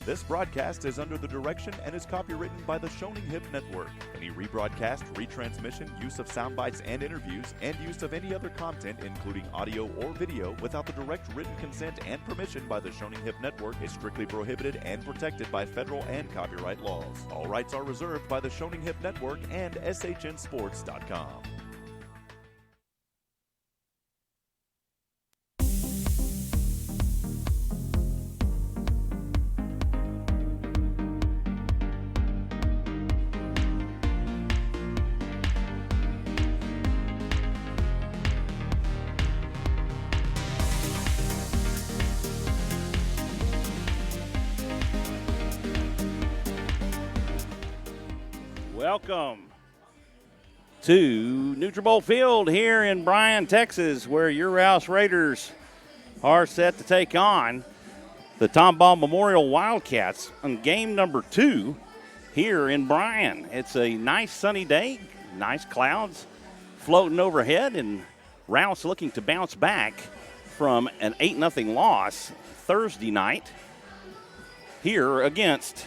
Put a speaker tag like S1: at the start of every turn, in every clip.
S1: This broadcast is under the direction and is copywritten by the Shoning Hip Network. Any rebroadcast, retransmission, use of sound bites and interviews, and use of any other content, including audio or video, without the direct written consent and permission by the Shoning Hip Network is strictly prohibited and protected by federal and copyright laws. All rights are reserved by the Shoning Hip Network and SHNSports.com.
S2: Welcome to Nutribol Field here in Bryan, Texas, where your Rouse Raiders are set to take on the Tomball Memorial Wildcats on game number 2 here in Bryan. It's a nice sunny day, nice clouds floating overhead, and Rouse looking to bounce back from an 8-0 loss Thursday night here against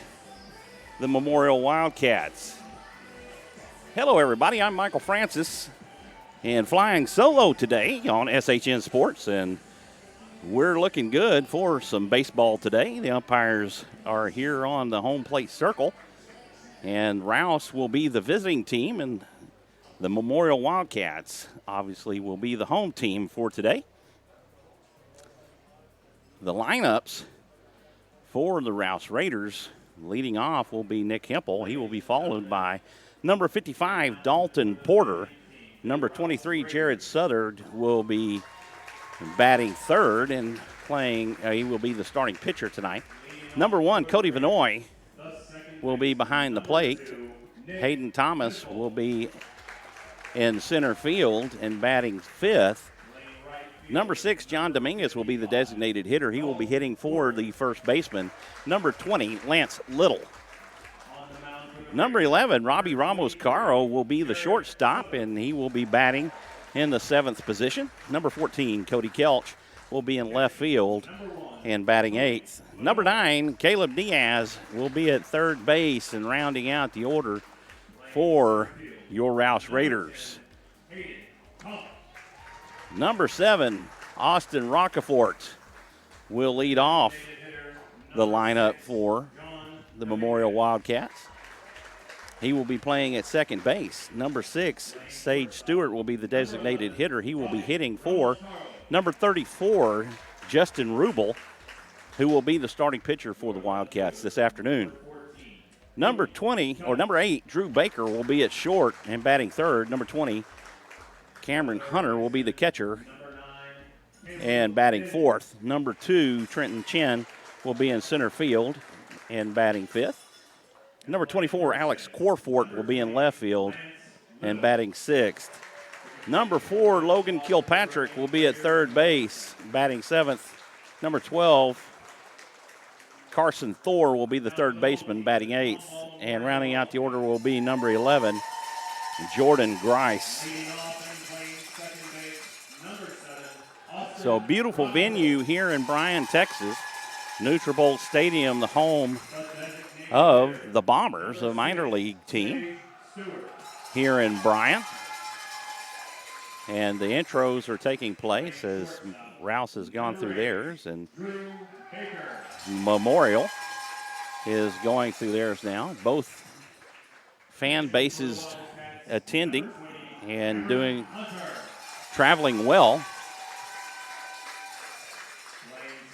S2: the Memorial Wildcats. Hello, everybody. I'm Michael Francis, and flying solo today on SHN Sports, and we're looking good for some baseball today. The umpires are here on the home plate circle, and Rouse will be the visiting team, and the Memorial Wildcats obviously will be the home team for today. The lineups for the Rouse Raiders, leading off will be Nick Hempel. He will be followed by number 55, Dalton Porter. Number 23, Jared Southard, will be batting third and playing. He will be the starting pitcher tonight. Number 1, Cody Vanoy, will be behind the plate. Hayden Thomas will be in center field and batting fifth. Number 6, John Dominguez, will be the designated hitter. He will be hitting for the first baseman. Number 20, Lance Little. Number 11, Robbie Ramos-Caro, will be the shortstop, and he will be batting in the 7th position. Number 14, Cody Kelch, will be in left field and batting 8th. Number 9, Caleb Diaz, will be at third base and rounding out the order for your Rouse Raiders. Number 7, Austin Rockefort, will lead off the lineup for the Memorial Wildcats. He will be playing at second base. Number 6, Sage Stewart, will be the designated hitter. He will be hitting for number 34, Justin Rubel, who will be the starting pitcher for the Wildcats this afternoon. Number 8, Drew Baker, will be at short and batting third. Number 20, Cameron Hunter, will be the catcher and batting fourth. Number 2, Trenton Chen, will be in center field and batting fifth. Number 24, Alex Corfort, will be in left field and batting sixth. Number 4, Logan Kilpatrick, will be at third base, batting seventh. Number 12, Carson Thor, will be the third baseman, batting eighth. And rounding out the order will be number 11, Jordan Grice. So beautiful venue here in Bryan, Texas. Nutribol Stadium, the home of the Bombers, a minor league team here in Bryan. And the intros are taking place as Rouse has gone through theirs, and Memorial is going through theirs now. Both fan bases attending and traveling well.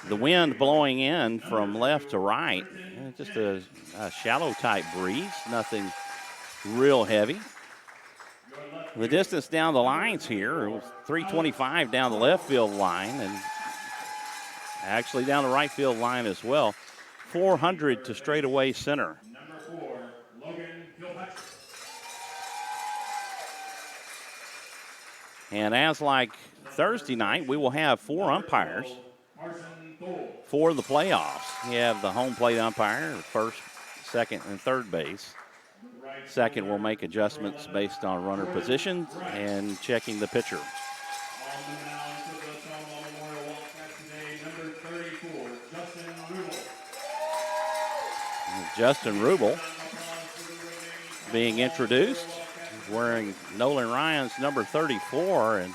S2: The wind blowing in from left to right, just a shallow type breeze, nothing real heavy. The distance down the lines here, it was 325 down the left field line, and actually down the right field line as well. 400 to straightaway center.
S3: Number 4, Logan Kilpatrick.
S2: And as like Thursday night, we will have 4 umpires for the playoffs. You have the home plate umpire, first, second, and third base. Second will make adjustments based on runner position and checking the pitcher.
S3: On the mound for the Tomball Memorial Wildcats today, number 34, Justin Rubel.
S2: Justin Rubel being introduced, wearing Nolan Ryan's number 34. And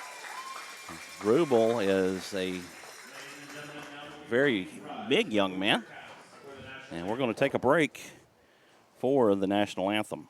S2: Rubel is a very big young man. And we're going to take a break for the national anthem.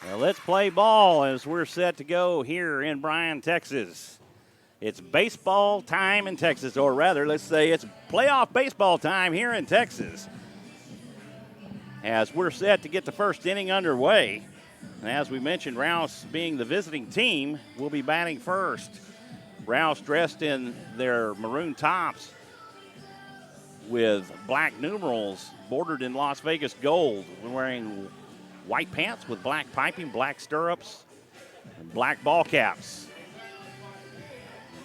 S2: Well, let's play ball as we're set to go here in Bryan, Texas. It's baseball time in Texas, or rather, let's say it's playoff baseball time here in Texas. As we're set to get the first inning underway. And as we mentioned, Rouse being the visiting team will be batting first. Rouse dressed in their maroon tops with black numerals bordered in Las Vegas gold. We're wearing white pants with black piping, black stirrups, and black ball caps.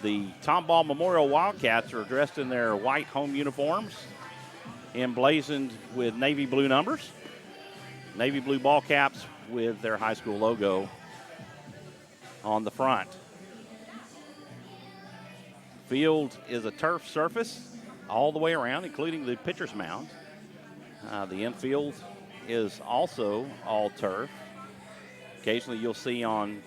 S2: The Tomball Memorial Wildcats are dressed in their white home uniforms, emblazoned with navy blue numbers, navy blue ball caps with their high school logo on the front. Field is a turf surface all the way around, including the pitcher's mound. The infield is also all turf. Occasionally you'll see on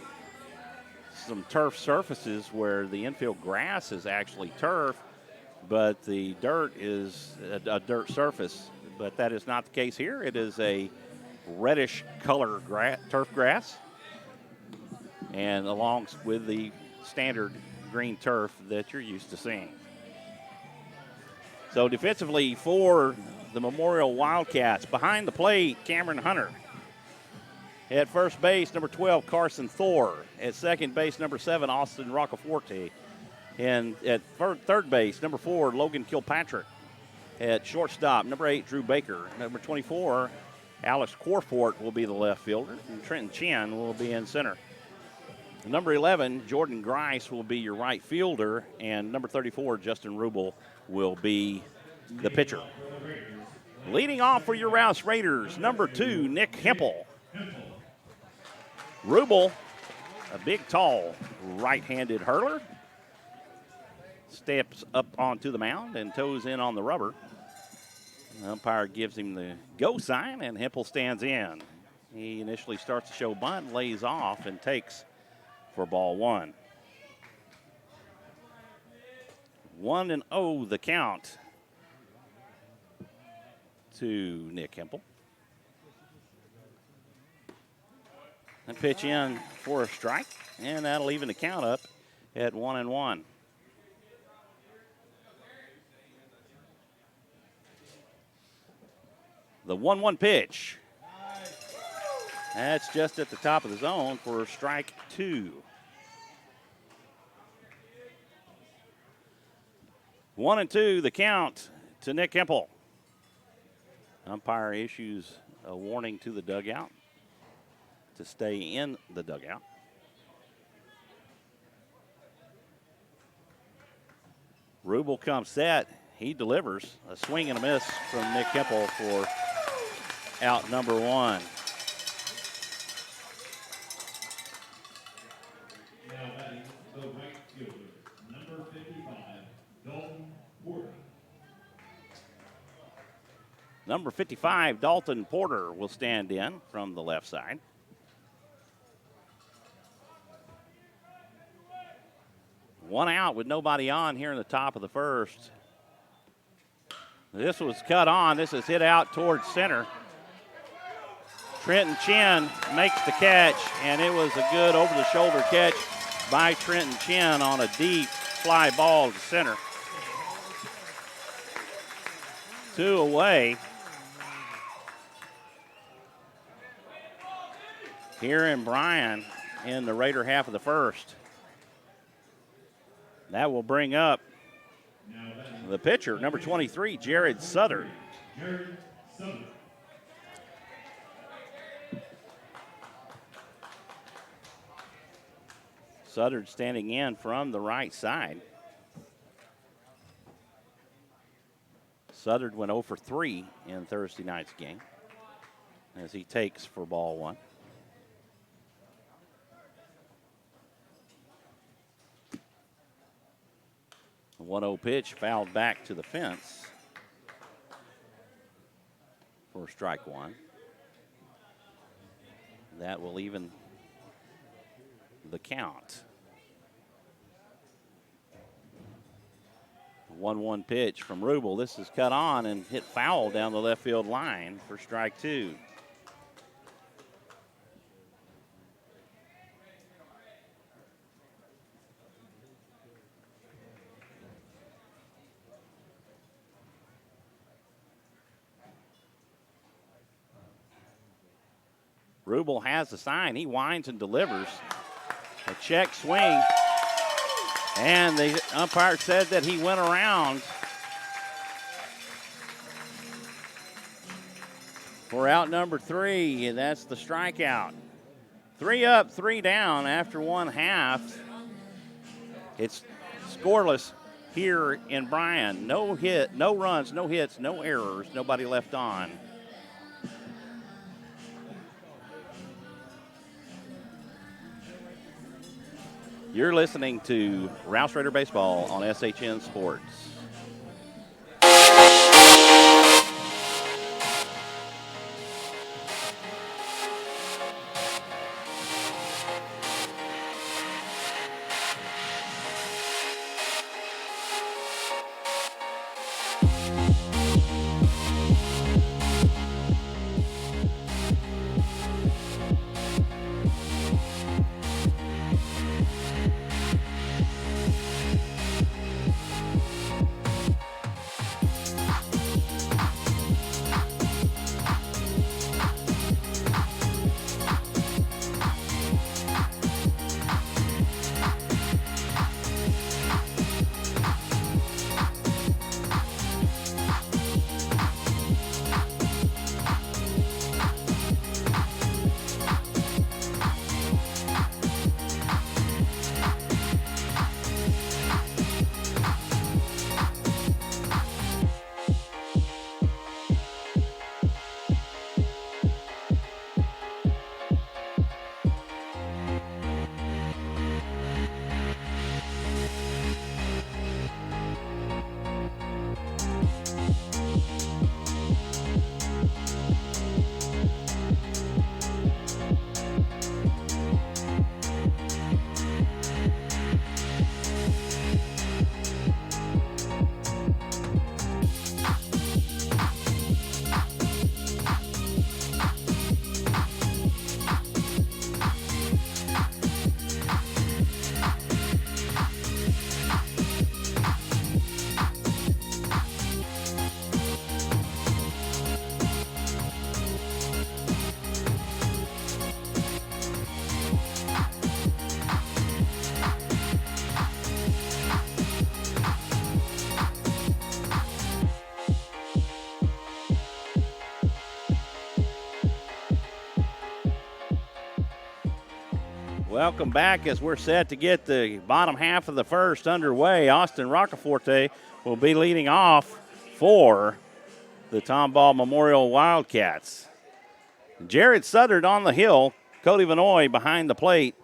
S2: some turf surfaces where the infield grass is actually turf, but the dirt is a dirt surface. But that is not the case here. It is a reddish color turf grass, and along with the standard green turf that you're used to seeing. So defensively for the Memorial Wildcats, behind the plate, Cameron Hunter. At first base, number 12, Carson Thor. At second base, number 7, Austin Roccaforte. And at third base, number 4, Logan Kilpatrick. At shortstop, number 8, Drew Baker. Number 24, Alex Corfort will be the left fielder. And Trenton Chin will be in center. Number 11, Jordan Grice will be your right fielder. And number 34, Justin Rubel will be the pitcher. Leading off for your Rouse Raiders, number 2, Nick Hempel. Rubel, a big, tall, right-handed hurler, steps up onto the mound and toes in on the rubber. The umpire gives him the go sign, and Hempel stands in. He initially starts to show bunt, lays off, and takes for ball 1. 1-0 the count to Nick Hempel. And pitch in for a strike, and that'll even the count up at 1-1. The 1-1 pitch. That's just at the top of the zone for strike 2. 1-2 the count to Nick Hempel. Umpire issues a warning to the dugout to stay in the dugout. Rubel comes set. He delivers a swing and a miss from Nick Hempel for out number 1.
S3: Now batting the right fielder, number 55, Dalton Porter.
S2: Number 55, Dalton Porter, will stand in from the left side. One out with nobody on here in the top of the first. This was cut on. This is hit out towards center. Trenton Chin makes the catch, and it was a good over-the-shoulder catch by Trenton Chin on a deep fly ball to center. 2 away. Here in Bryan in the Raider half of the first. That will bring up the pitcher, number 23, Jared Sutter. Sutter standing in from the right side. Sutter went 0 for 3 in Thursday night's game as he takes for ball 1. The 1-0 pitch fouled back to the fence for strike 1. That will even the count. 1-1 pitch from Rubel. This is cut on and hit foul down the left field line for strike 2. Rubel has the sign. He winds and delivers. A check swing. And the umpire said that he went around for out number 3, and that's the strikeout. 3 up, 3 down after 1 half. It's scoreless here in Bryan. No hit, no runs, no hits, no errors, nobody left on. You're listening to Rouse Raider Baseball on SHN Sports. Welcome back as we're set to get the bottom half of the first underway. Austin Roccaforte will be leading off for the Tomball Memorial Wildcats. Jared Sutter on the hill. Cody Vanoy behind the plate.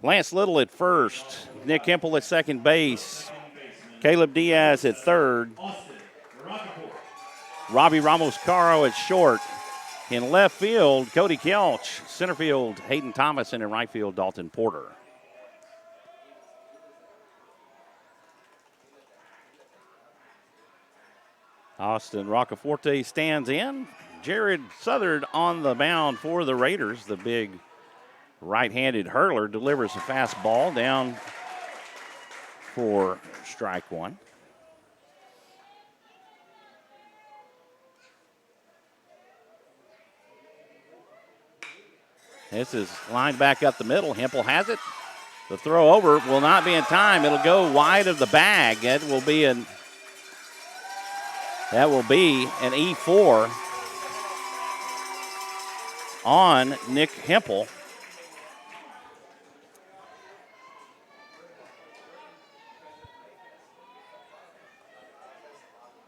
S2: Lance Little at first. Nick Hempel at second base. Caleb Diaz at third. Robbie Ramos-Caro at short. In left field, Cody Kelch. Center field, Hayden Thomas. And in right field, Dalton Porter. Austin Roccaforte stands in. Jared Southard on the mound for the Raiders. The big right-handed hurler delivers a fastball down for strike one. This is lined back up the middle. Hempel has it. The throw over will not be in time. It'll go wide of the bag. That will be an E4 on Nick Hempel.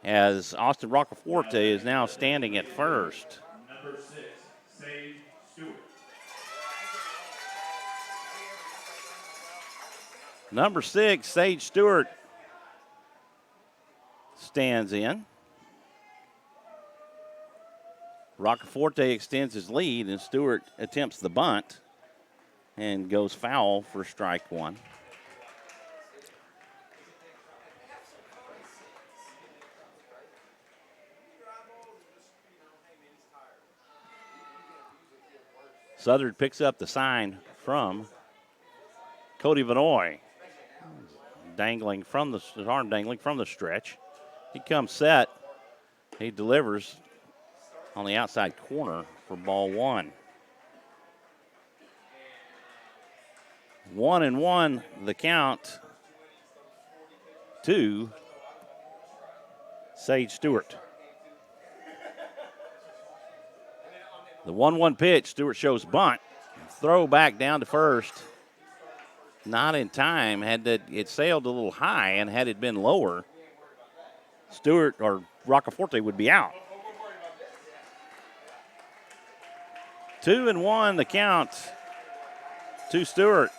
S2: As Austin Roccaforte is now standing at first.
S3: Number 6, Sage Stewart.
S2: Number 6, Sage Stewart stands in. Roccaforte extends his lead, and Stewart attempts the bunt and goes foul for strike one. Southard picks up the sign from Cody Vanoy. His arm dangling from the stretch. He comes set. He delivers on the outside corner for ball one. 1-1 the count to Sage Stewart. The 1-1 pitch, Stewart shows bunt. Throw back down to first. Not in time. It sailed a little high, and had it been lower, Stewart or Roccaforte would be out. 2-1 the count to Stewart.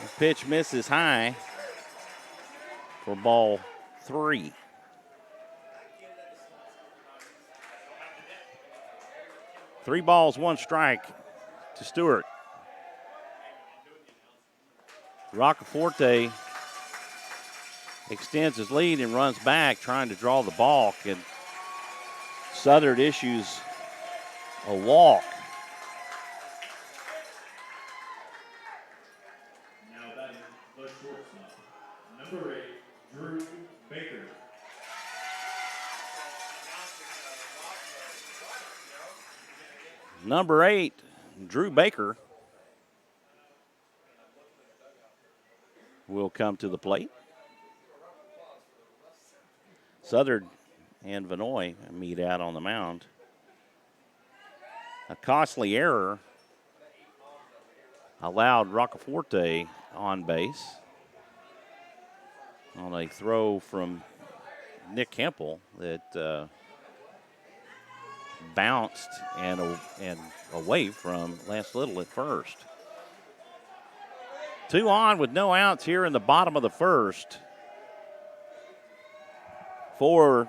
S2: The pitch misses high for ball 3. Three balls, one strike to Stewart. Roccaforte extends his lead and runs back, trying to draw the balk, and Southard issues a walk.
S3: Now batting the shortstop, number 8, Drew Baker.
S2: Number 8, Drew Baker will come to the plate. Southard and Vanoy meet out on the mound. A costly error allowed Roccaforte on base on a throw from Nick Hempel that bounced and away from Lance Little at first. 2 on with no outs here in the bottom of the first for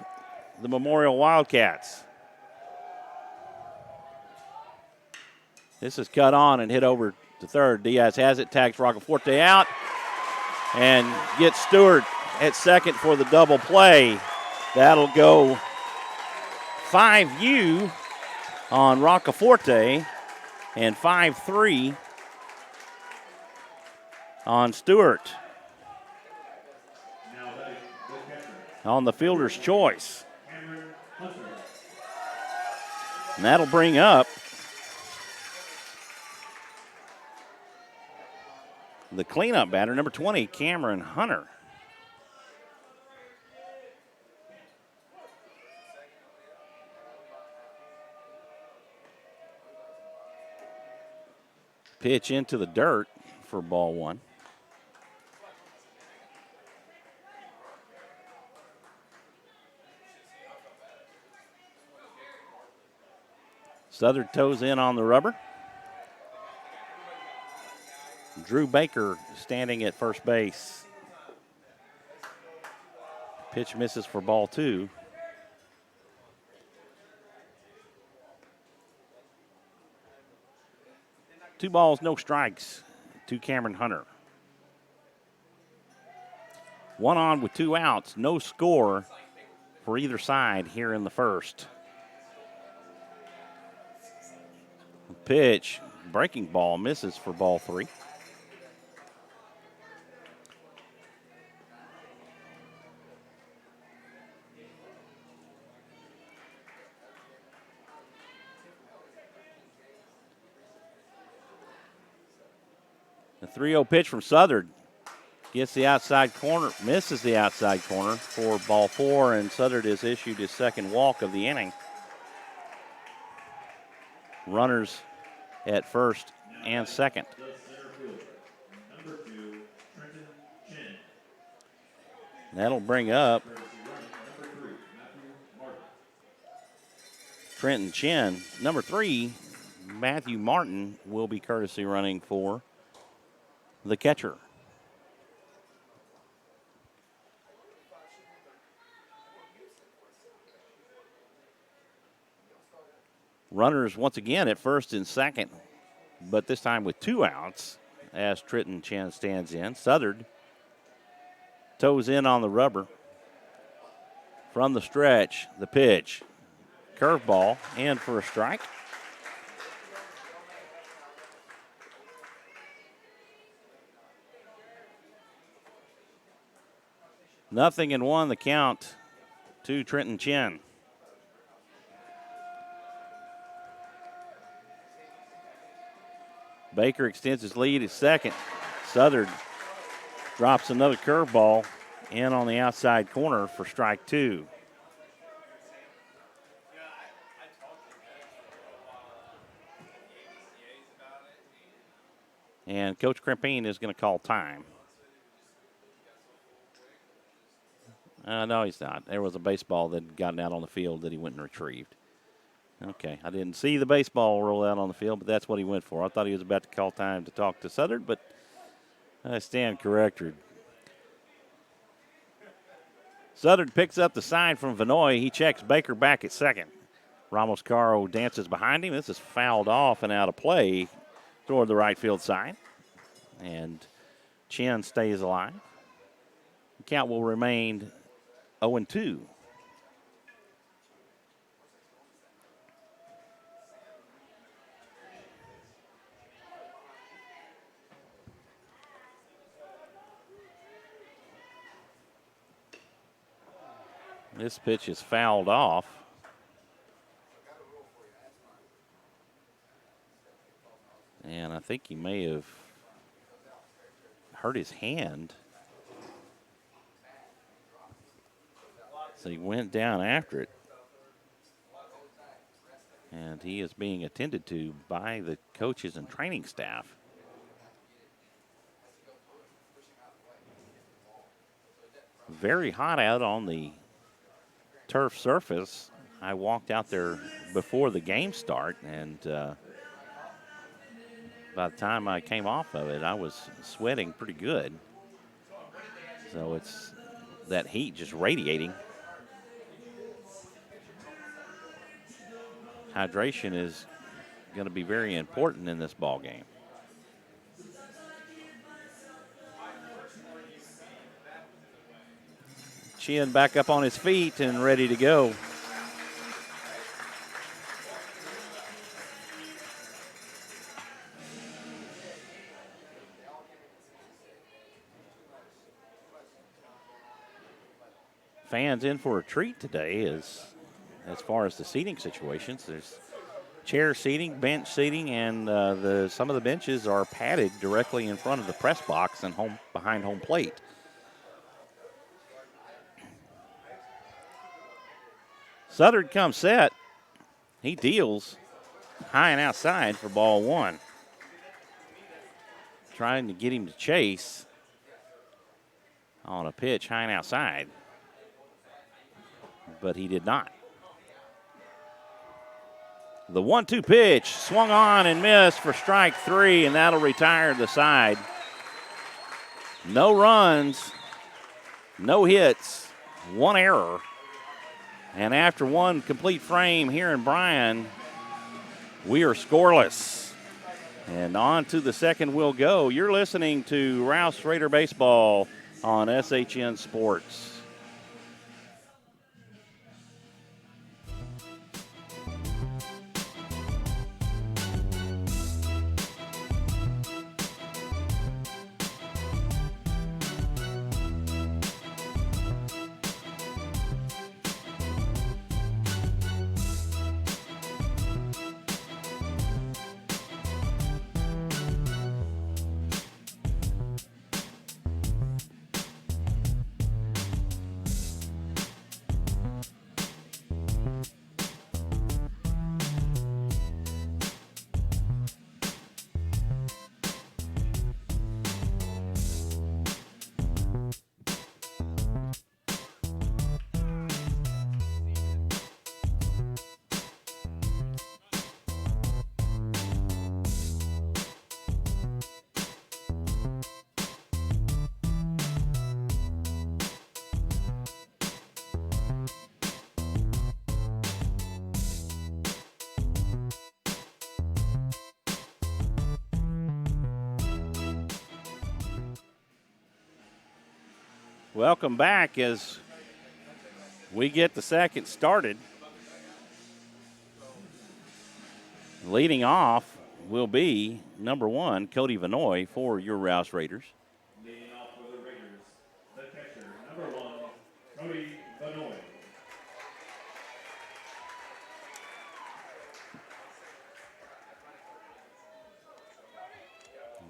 S2: the Memorial Wildcats. This is cut on and hit over to third. Diaz has it, tags Roccaforte out, and gets Stewart at second for the double play. That'll go 5U on Roccaforte and 5-3 on Stewart. On the fielder's choice. And that'll bring up the cleanup batter, number 20, Cameron Hunter. Pitch into the dirt for ball one. Southern toes in on the rubber. Drew Baker standing at first base Pitch misses for ball 2. Two balls, no strikes to Cameron Hunter. One on with 2 outs, no score for either side here in the first. Pitch, breaking ball, misses for ball 3. The 3-0 pitch from Southern gets the outside corner, misses the outside corner for ball 4, and Southern has issued his second walk of the inning. Runners at first and second.
S3: The center fielder, number 2, Trenton Chin.
S2: That'll bring up
S3: Courtesy running, number 3, Matthew Martin.
S2: Trenton Chin. Number 3, Matthew Martin, will be courtesy running for the catcher. Runners once again at first and second, but this time with 2 outs as Trenton Chin stands in. Southern toes in on the rubber. From the stretch, the pitch. Curveball, in for a strike. Nothing in 1, the count to Trenton Chin. Baker extends his lead at second. Southern drops another curveball in on the outside corner for strike 2. And Coach Crimpine is going to call time. No, he's not. There was a baseball that had gotten out on the field that he went and retrieved. Okay, I didn't see the baseball roll out on the field, but that's what he went for. I thought he was about to call time to talk to Southern, but I stand corrected. Southern picks up the sign from Vinoy. He checks Baker back at second. Ramos Caro dances behind him. This is fouled off and out of play toward the right field side. And Chin stays alive. The count will remain 0-2. This pitch is fouled off. And I think he may have hurt his hand. So he went down after it. And he is being attended to by the coaches and training staff. Very hot out on the turf surface. I walked out there before the game start, and by the time I came off of it, I was sweating pretty good. So it's that heat just radiating. Hydration is going to be very important in this ball game. Chin back up on his feet and ready to go. Fans in for a treat today as far as the seating situations. There's chair seating, bench seating, and some of the benches are padded directly in front of the press box and behind home plate. Southern comes set. He deals high and outside for ball 1. Trying to get him to chase on a pitch high and outside, but he did not. The 1-2 pitch swung on and missed for strike 3, and that'll retire the side. No runs, no hits one error. And after one complete frame here in Bryan, we are scoreless. And on to the second we'll go. You're listening to Rouse Raider Baseball on SHN Sports. Welcome back as we get the second started. Leading off will be number 1, Cody Vanoy for your Rouse Raiders.
S3: Leading off for the Raiders, the catcher, number 1, Cody Vanoy.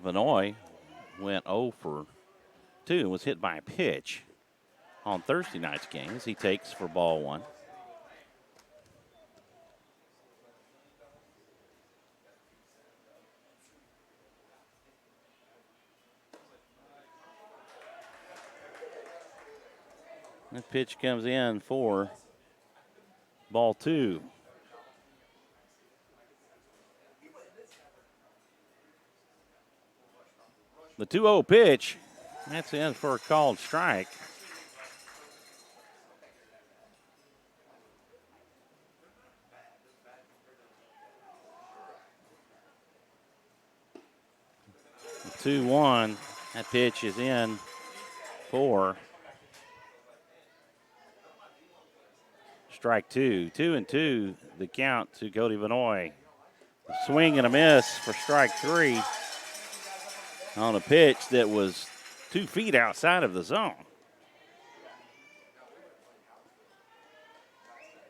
S2: Vanoy went 0 for 2 and was hit by a pitch on Thursday night's game as he takes for ball 1. That pitch comes in for ball 2. The 2-0 pitch, that's in for a called strike. The 2-1, that pitch is in for strike 2. 2-2, the count to Cody Vanoy. Swing and a miss for strike 3 on a pitch that was 2 feet outside of the zone.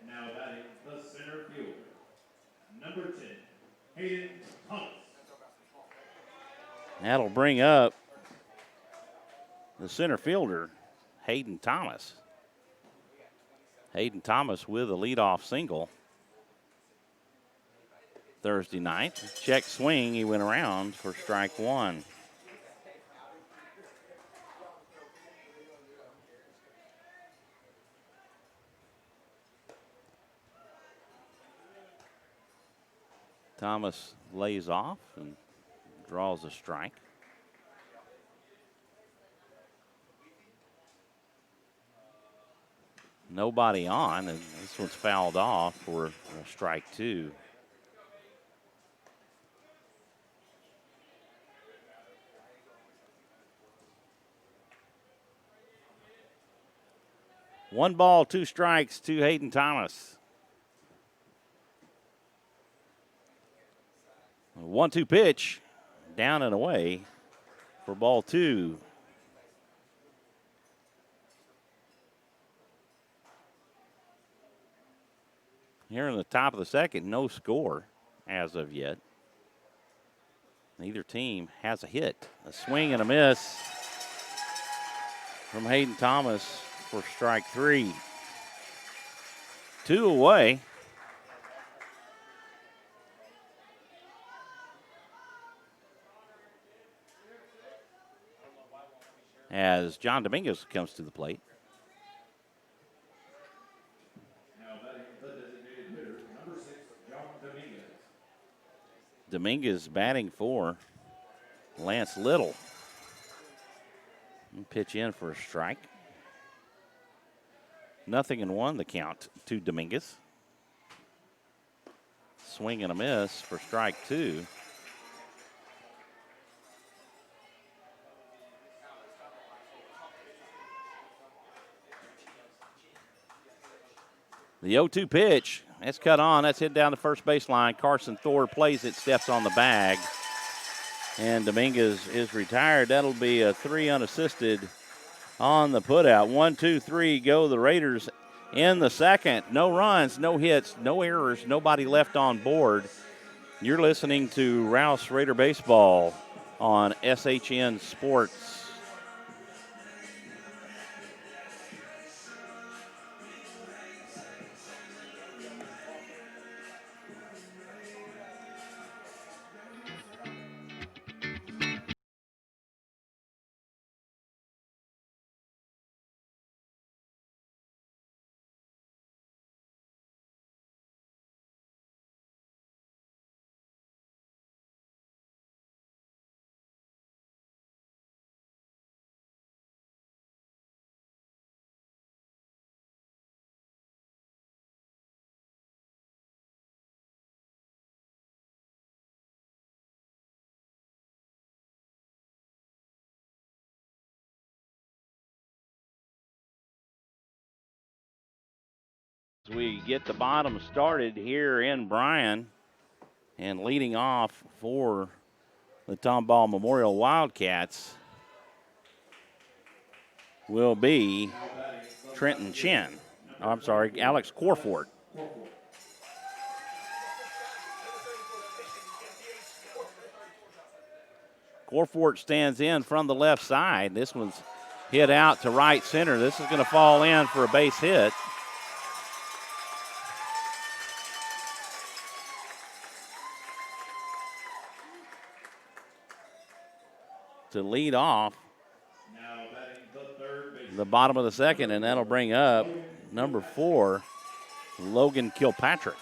S3: Now batting the center fielder, number 10, Hayden Thomas.
S2: That'll bring up the center fielder, Hayden Thomas. Hayden Thomas with a leadoff single Thursday night. Check swing, he went around for strike 1. Thomas lays off and draws a strike. Nobody on, and this one's fouled off for strike 2. One ball, 2 strikes to Hayden Thomas. 1-2 pitch, down and away for ball 2. Here in the top of the second, no score as of yet. Neither team has a hit. A swing and a miss from Hayden Thomas for strike 3. 2 away. As John Dominguez comes to the plate.
S3: Now batting the designated hitter, number 6, John Dominguez.
S2: Dominguez batting for Lance Little. And pitch in for a strike. 0-1 the count to Dominguez. Swing and a miss for strike 2. The 0-2 pitch, that's cut on. That's hit down the first baseline. Carson Thor plays it, steps on the bag. And Dominguez is retired. That'll be a 3 unassisted on the putout. 1, 2, 3 go the Raiders in the second. No runs, no hits, no errors, nobody left on board. You're listening to Rouse Raider Baseball on SHN Sports. As we get the bottom started here in Bryan, and leading off for the Tomball Memorial Wildcats will be Trenton Chin. Oh, I'm sorry, Alex Corford. Corford stands in from the left side. This one's hit out to right center. This is going to fall in for a base hit. To lead off the bottom of the second, and that'll bring up number 4, Logan Kilpatrick.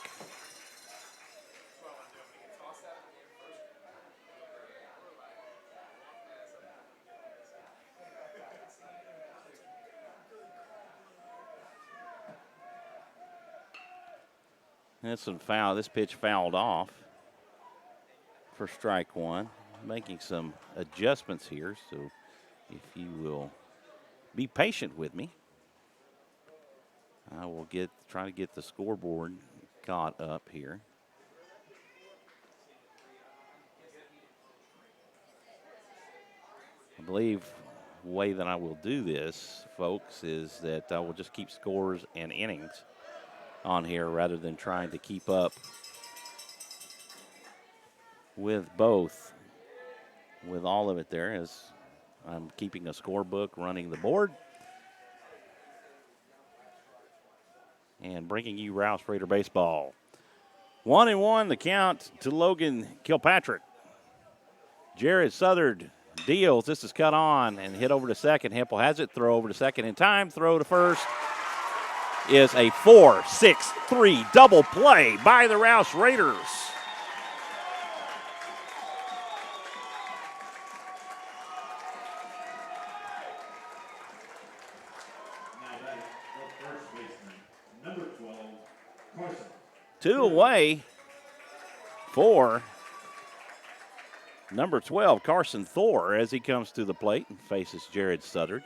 S2: That's some foul. This pitch fouled off for strike 1. Making some adjustments here, so if you will be patient with me, I will try to get the scoreboard caught up here. I believe the way that I will do this, folks, is that I will just keep scores and innings on here rather than trying to keep up with both. With all of it there, as I'm keeping a scorebook, running the board, and bringing you Rouse Raider Baseball. 1-1 the count to Logan Kilpatrick. Jared Southard deals. This is cut on and hit over to second. Hempel has it. Throw over to second in time. Throw to first is a 4-6-3 double play by the Rouse Raiders. Two away for number 12, Carson Thor, as he comes to the plate and faces Jared Suttard.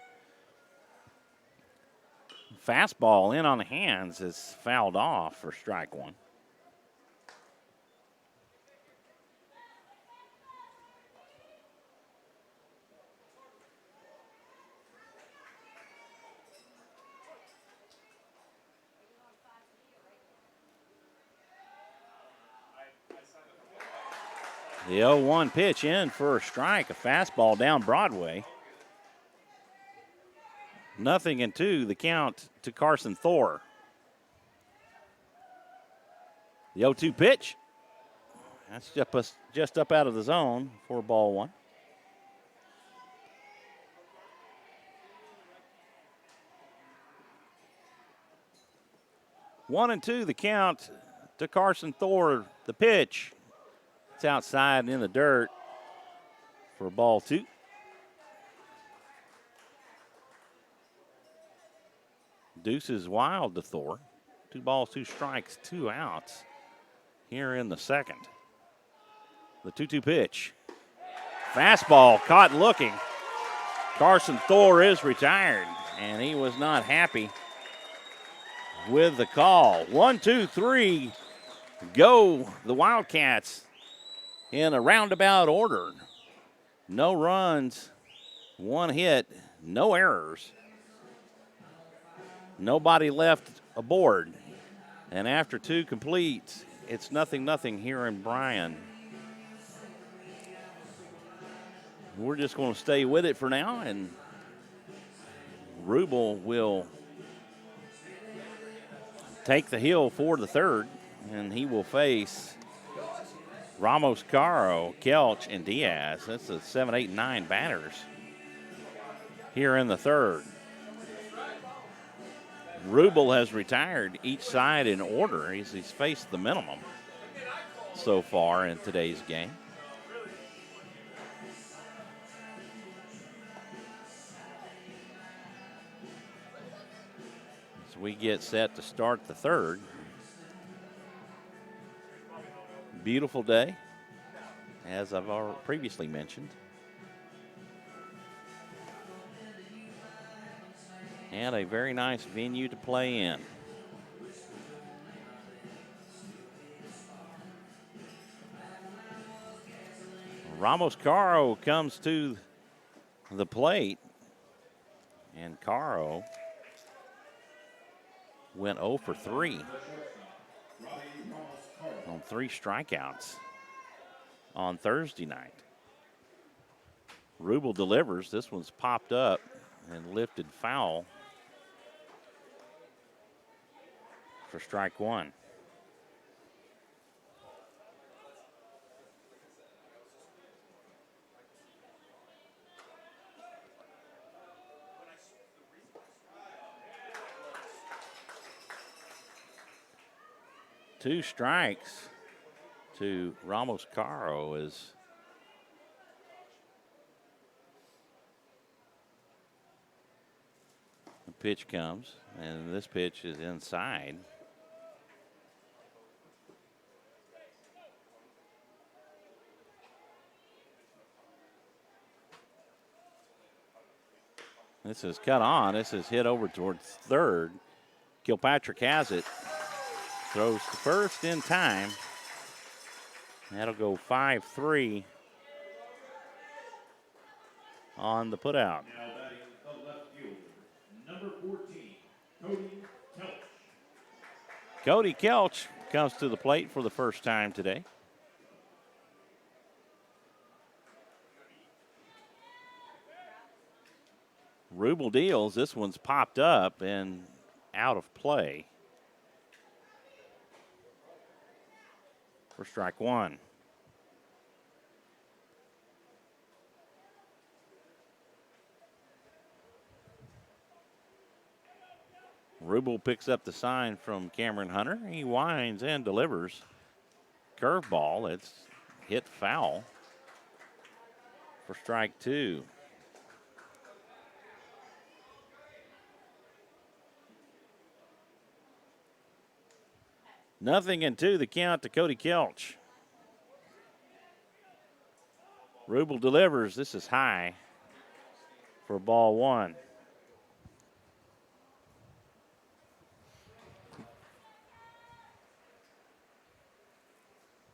S2: Fastball in on the hands is fouled off for strike 1. The 0-1 pitch in for a strike, a fastball down Broadway. 0-2, the count to Carson Thor. The 0-2 pitch, that's just up out of the zone for ball 1. One and two, the count to Carson Thor. The pitch, it's outside and in the dirt for ball 2. Deuces Wild to Thor. 2 balls, 2 strikes, 2 outs here in the second. The 2-2 pitch. Fastball caught looking. Carson Thor is retired, and he was not happy with the call. 1, 2, 3, go the Wildcats in a roundabout order. No runs, 1 hit, no errors. Nobody left aboard. And after 2 completes, it's 0-0 here in Bryan. We're just going to stay with it for now, and Rubel will take the hill for the third, and he will face Ramos, Caro, Kelch, and Diaz. That's the 7, 8, 9 batters here in the third. Rubel has retired each side in order. He's faced the minimum so far in today's game. As we get set to start the third. Beautiful day, as I've already previously mentioned. And a very nice venue to play in. Ramos Caro comes to the plate, and Caro went 0 for 3 on 3 strikeouts on Thursday night. Rubel delivers. This one's popped up and lifted foul for strike 1. Two strikes to Ramos Caro as the pitch comes, and this pitch is inside. This is cut on. This is hit over towards third. Kilpatrick has it. Throws to first in time. That'll go 5-3 on the putout.
S3: Now batting the left fielder, number 14, Cody Kelch.
S2: Cody Kelch comes to the plate for the first time today. Rubel deals. This one's popped up and out of play for strike 1. Rubel picks up the sign from Cameron Hunter. He winds and delivers. Curveball. It's hit foul for strike 2. Nothing and 2, the count to Cody Kelch. Rubel delivers. This is high for ball 1.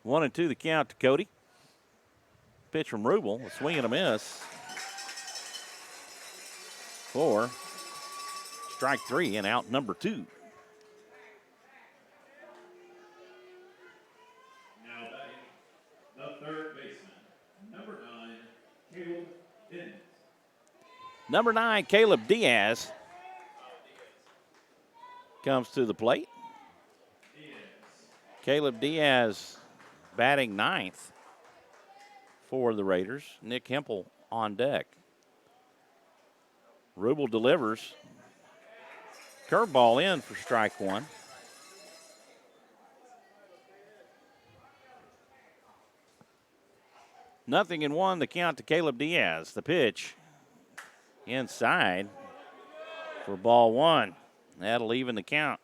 S2: One and 2, the count to Cody. Pitch from Rubel, a swing and a miss for strike 3 and out number 2.
S3: Third baseman, number 9, Caleb Diaz.
S2: Number 9, Caleb Diaz comes to the plate. Caleb Diaz batting 9th for the Raiders. Nick Hempel on deck. Rubel delivers. Curveball in for strike 1. Nothing in 1, the count to Caleb Diaz. The pitch inside for ball 1. That'll even the count.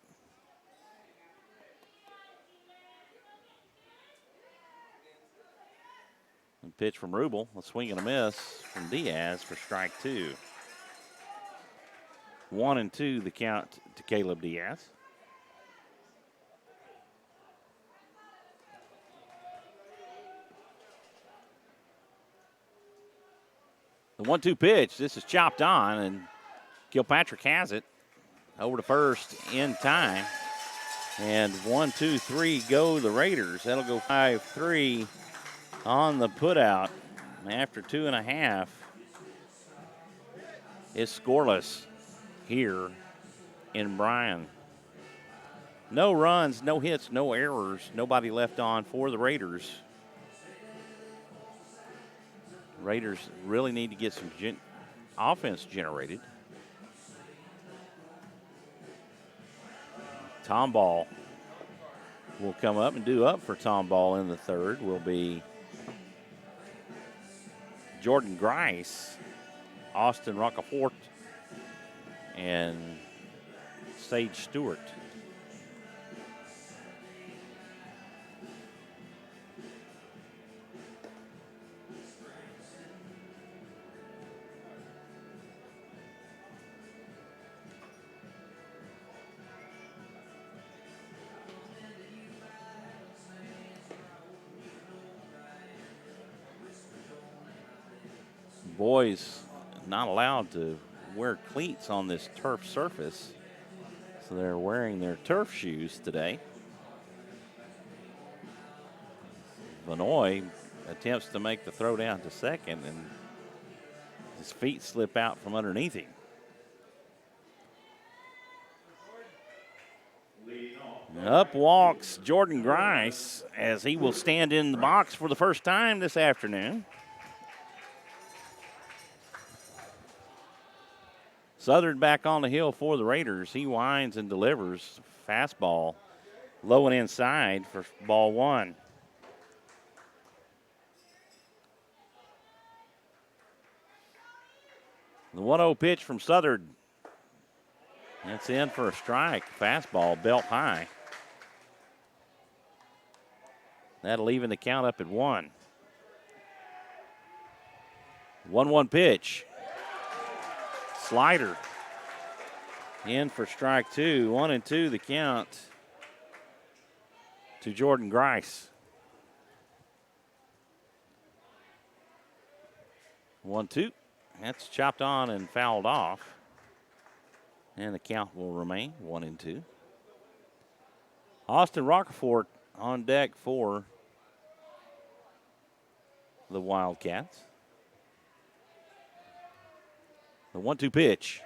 S2: And pitch from Rubel, a swing and a miss from Diaz for strike 2. 1-2 the count to Caleb Diaz. The 1-2 pitch, this is chopped on, and Kilpatrick has it over to first in time. And 1, 2, 3 go the Raiders. That'll go 5-3 on the putout. After 2.5, it's scoreless here in Bryan. No runs, no hits, no errors, nobody left on for the Raiders. Raiders really need to get some offense generated. Tomball will come up and do up for Tomball in the third. Will be Jordan Grice, Austin Rockefort, and Sage Stewart. Boys not allowed to wear cleats on this turf surface, so they're wearing their turf shoes today. Vanoy attempts to make the throw down to second, and his feet slip out from underneath him. Up walks Jordan Grice as he will stand in the box for the first time this afternoon. Southern back on the hill for the Raiders. He winds and delivers. Fastball low and inside for ball 1. The 1-0 pitch from Southern. That's in for a strike. Fastball belt high. That'll even the count up at 1. 1-1 pitch. Slider in for strike 2. 1-2 the count to Jordan Grice. 1-2. That's chopped on and fouled off. And the count will remain 1-2. Austin Rockefort on deck for the Wildcats. The 1-2 pitch.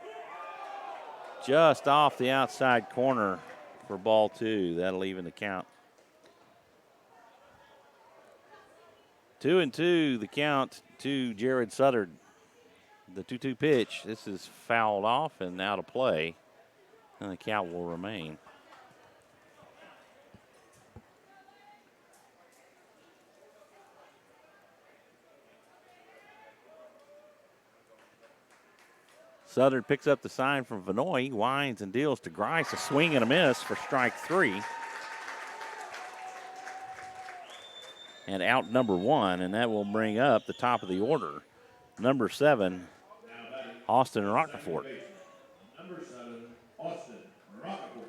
S2: Just off the outside corner for ball 2. That'll even the count. 2-2 the count to Jared Southard. The 2-2 pitch. This is fouled off and out of play. And the count will remain. Southern picks up the sign from Vanoy, winds and deals to Grice. A swing and a miss for strike 3. And out number 1, and that will bring up the top of the order. Number 7, Austin Rockefort.
S3: Number 7, Austin Rockefort.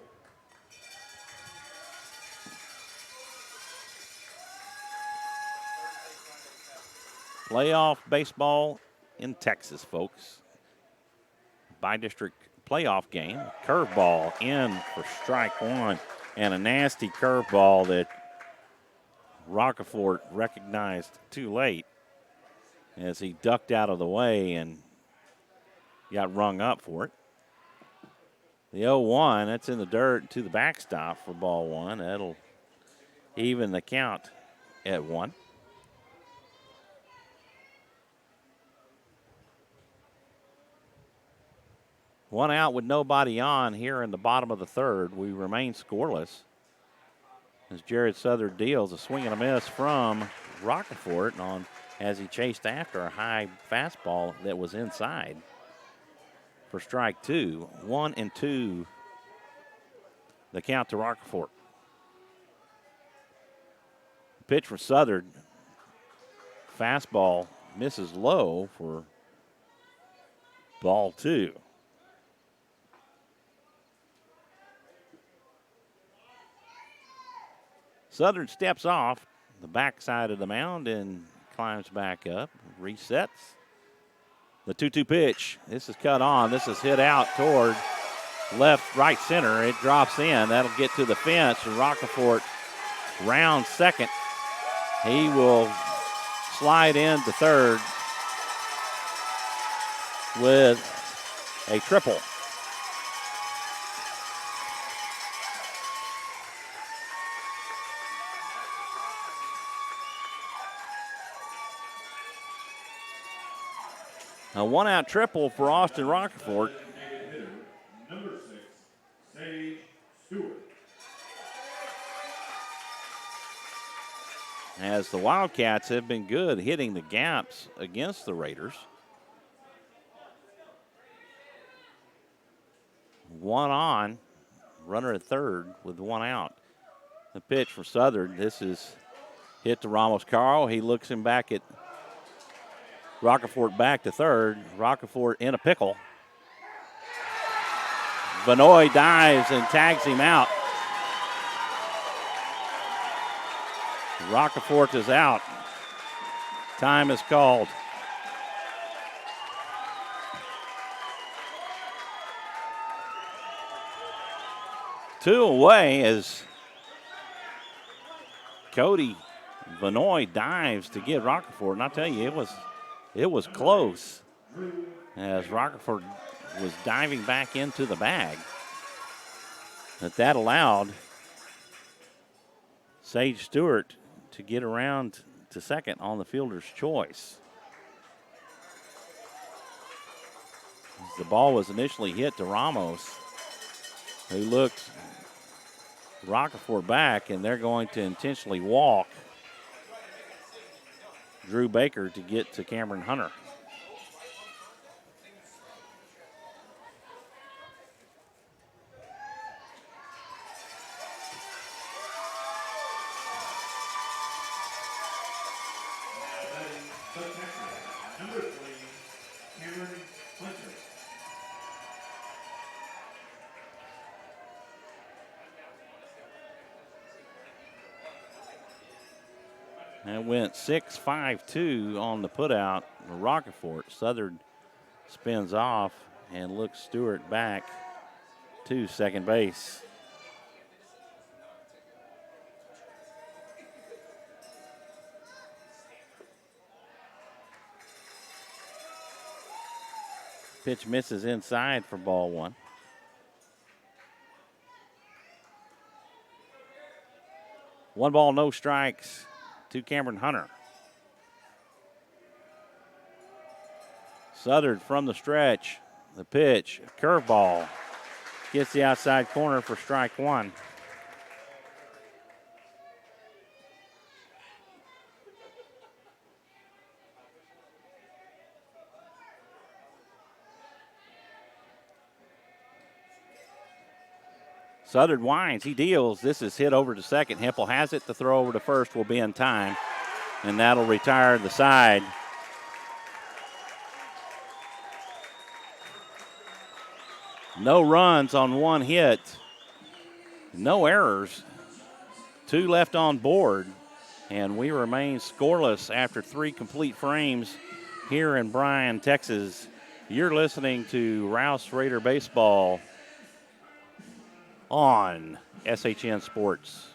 S2: Playoff baseball in Texas, folks. By-district playoff game. Curveball in for strike 1. And a nasty curveball that Rockefort recognized too late as he ducked out of the way and got rung up for it. The 0-1, that's in the dirt to the backstop for ball 1. That'll even the count at 1. One out with nobody on here in the bottom of the third. We remain scoreless as Jared Southern deals a swing and a miss from Rockefort on as he chased after a high fastball that was inside for strike 2. 1-2 the count to Rockefort. Pitch for Southern. Fastball misses low for ball 2. Southern steps off the backside of the mound and climbs back up, resets. The 2-2 pitch. This is cut on. This is hit out toward left, right center. It drops in. That'll get to the fence. And Rockefort rounds second. He will slide into third with a triple. A one-out triple for Austin Rockefort.
S3: Number 6, Sage Stewart.
S2: As the Wildcats have been good hitting the gaps against the Raiders. One on, runner at third with one out. The pitch for Southern. This is hit to Ramos Carl. He looks him back at Rockefort back to third. Rockefort in a pickle. Vanoy dives and tags him out. Rockefort is out. Time is called. Two away as Cody Vanoy dives to get Rockefort. And I'll tell you, it was close as Rockefort was diving back into the bag. That allowed Sage Stewart to get around to second on the fielder's choice. The ball was initially hit to Ramos, who looked Rockefort back, and they're going to intentionally walk Drew Baker to get to Cameron Hunter.
S3: Number 3, Cameron Hunter.
S2: And went 6-5-2 on the putout for Rockefort. Southern spins off and looks Stewart back to second base. Pitch misses inside for ball 1. One ball, no strikes to Cameron Hunter. Southern from the stretch. The pitch, curveball, gets the outside corner for strike 1. Southern winds, he deals. This is hit over to second. Hempel has it. The throw over to first will be in time, and that'll retire the side. No runs on one hit. No errors. 2 left on board, and we remain scoreless after 3 complete frames here in Bryan, Texas. You're listening to Rouse Raider Baseball on SHN Sports.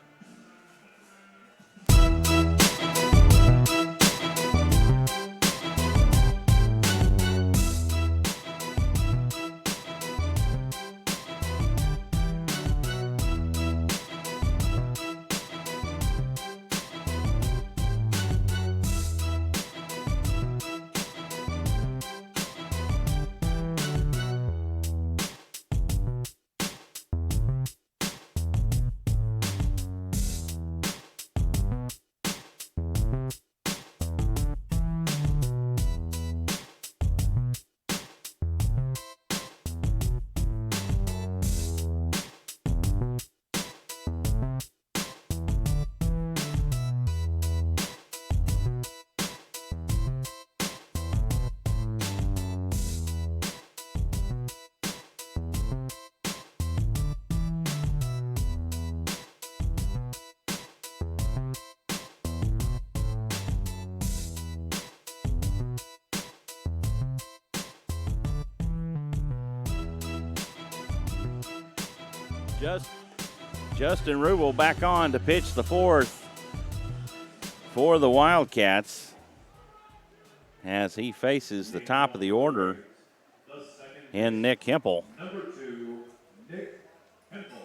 S2: Justin Rubel back on to pitch the fourth for the Wildcats as he faces the top of the order in Nick Hempel.
S3: Number 2, Nick Hempel.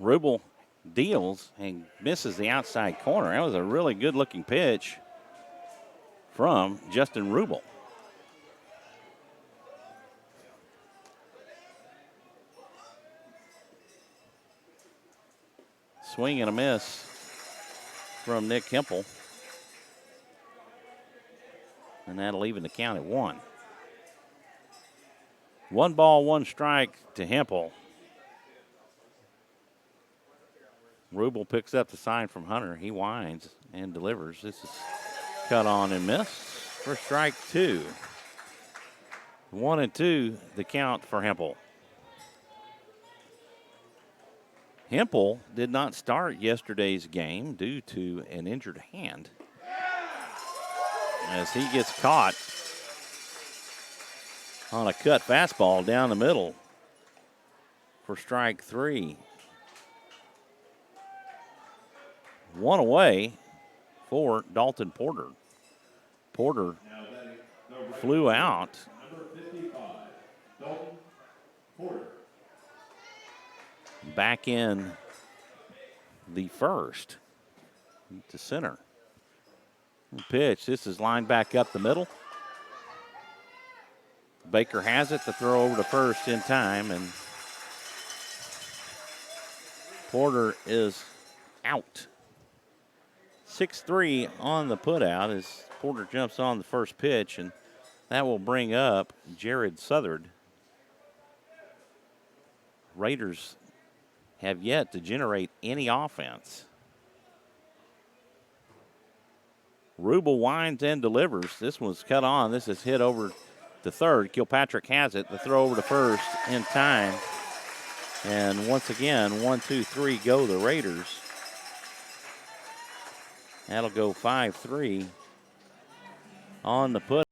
S2: Rubel deals and misses the outside corner. That was a really good-looking pitch from Justin Rubel. Swing and a miss from Nick Hempel. And that'll even the count at 1. 1 ball, 1 strike to Hempel. Rubel picks up the sign from Hunter. He winds and delivers. This is cut on and missed for strike 2. 1-2, the count for Hempel. Hempel did not start yesterday's game due to an injured hand as he gets caught on a cut fastball down the middle for strike 3. 1 away for Dalton Porter. Porter flew out.
S3: Number 55, Dalton Porter.
S2: Back in the first to center. Pitch. This is lined back up the middle. Baker has it. The throw over to first in time, and Porter is out. 6-3 on the putout as Porter jumps on the first pitch, and that will bring up Jared Southard. Raiders have yet to generate any offense. Rubel winds and delivers. This one's cut on. This is hit over to third. Kilpatrick has it. The throw over to first in time. And once again, 1, 2, 3 go the Raiders. That'll go 5-3 on the put.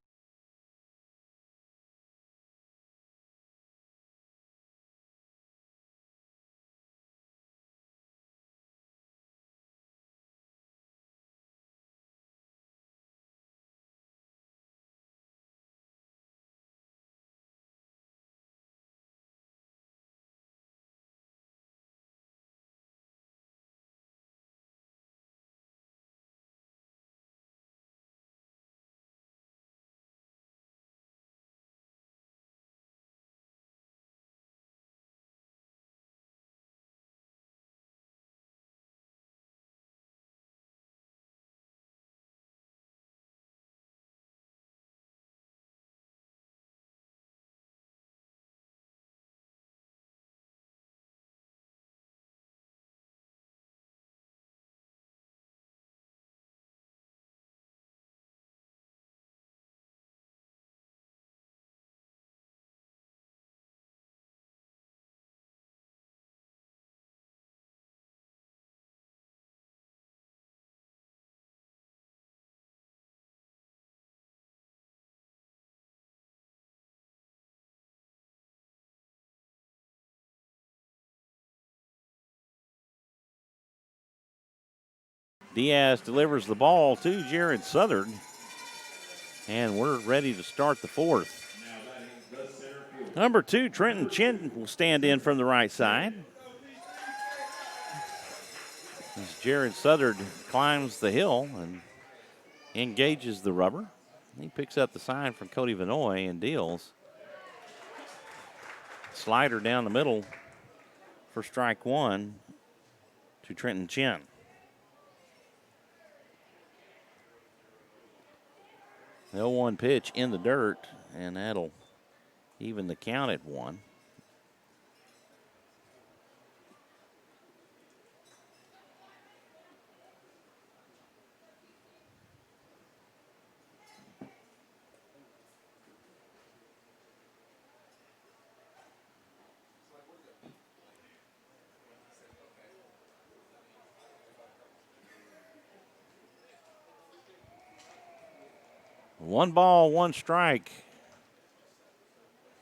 S2: Diaz delivers the ball to Jared Southard, and we're ready to start the fourth. Number 2, Trenton Chin will stand in from the right side as Jared Southard climbs the hill and engages the rubber. He picks up the sign from Cody Vanoy and deals. Slider down the middle for strike 1 to Trenton Chin. The 0-1 pitch in the dirt, and that'll even the count at 1. 1 ball, 1 strike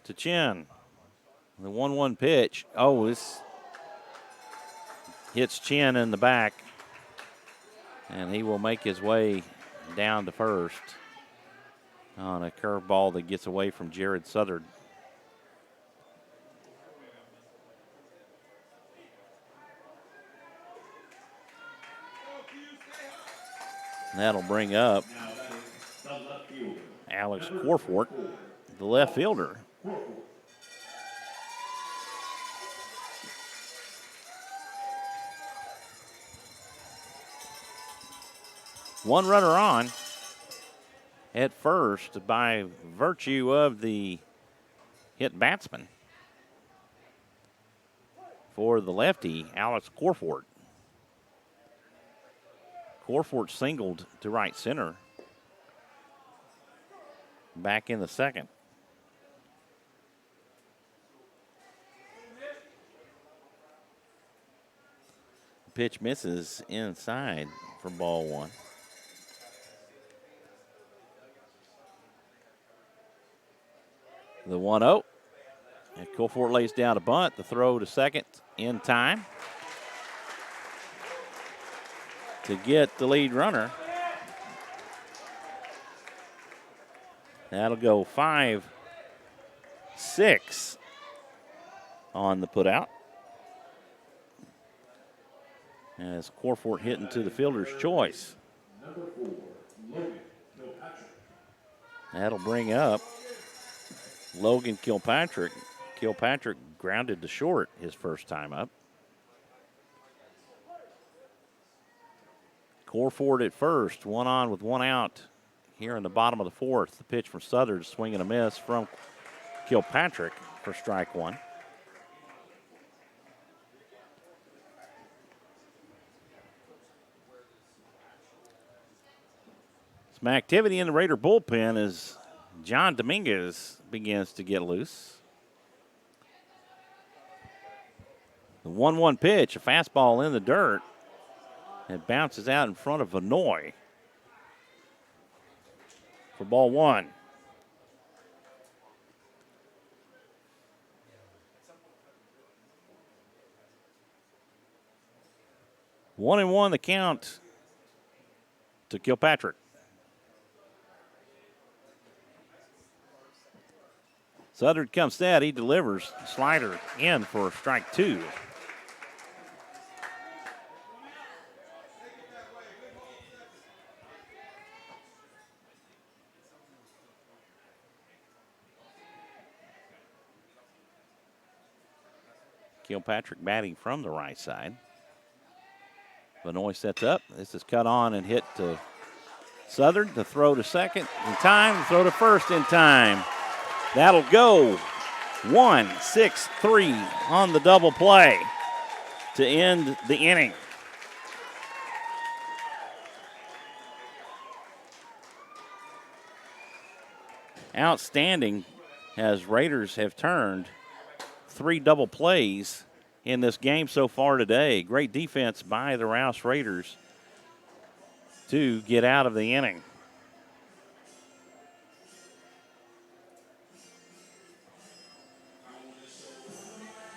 S2: to Chin. The 1-1 pitch. Oh, this hits Chin in the back, and he will make his way down to first on a curveball that gets away from Jared Southard. That'll bring up Alex Corfort, the left fielder. One runner on at first by virtue of the hit batsman for the lefty, Alex Corfort. Corfort singled to right center. Back in the second. Pitch misses inside for ball 1. The 1-0. And Corfort lays down a bunt. The throw to second in time to get the lead runner. That'll go 5-6 on the putout. As Corfort hit into the fielder's choice.
S3: Number 4, Logan Kilpatrick.
S2: That'll bring up Logan Kilpatrick. Kilpatrick grounded to short his first time up. Corfort at first, 1 on with 1 out here in the bottom of the 4th. The pitch from Southern, swing and a miss from Kilpatrick for strike 1. Some activity in the Raider bullpen as John Dominguez begins to get loose. The 1-1 pitch, a fastball in the dirt. It bounces out in front of Vanoy for ball 1. One and one the count to Kilpatrick. Southern comes set. He delivers. Slider in for strike 2. Kilpatrick batting from the right side. Vanoy sets up. This is cut on and hit to Southern. The throw to second in time. The throw to first in time. That'll go 1-6-3 on the double play to end the inning. Outstanding, as Raiders have turned 3 double plays in this game so far today. Great defense by the Rouse Raiders to get out of the inning.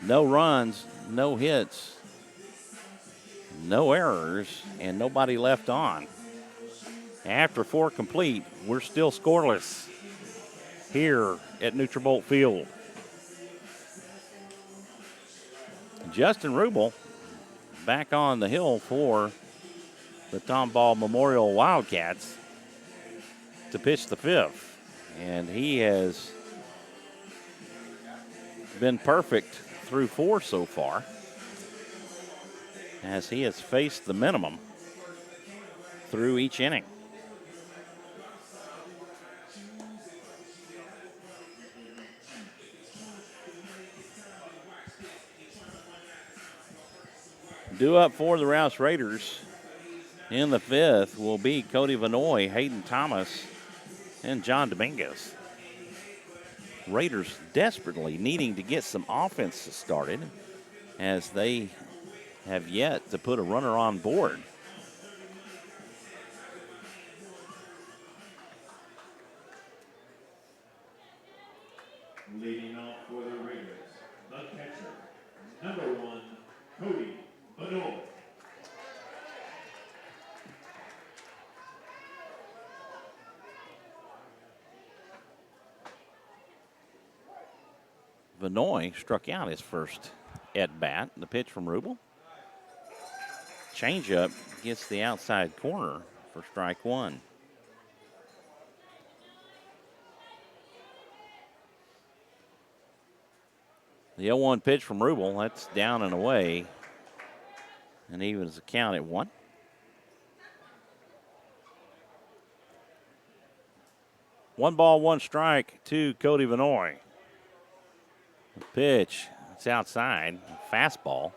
S2: No runs, no hits, no errors, and nobody left on. After 4 complete, we're still scoreless here at Nutrabolt Field. Justin Rubel back on the hill for the Tomball Memorial Wildcats to pitch the 5th. And he has been perfect through 4 so far, as he has faced the minimum through each inning. Due up for the Rouse Raiders in the 5th will be Cody Vanoy, Hayden Thomas, and John Dominguez. Raiders desperately needing to get some offense started, as they have yet to put a runner on board. Vanoy struck out his first at bat. The pitch from Rubel. Changeup gets the outside corner for strike one. The 0-1 pitch from Rubel, that's down and away. And evens the count at 1. One ball, one strike to Cody Vanoy. The pitch, it's outside, fastball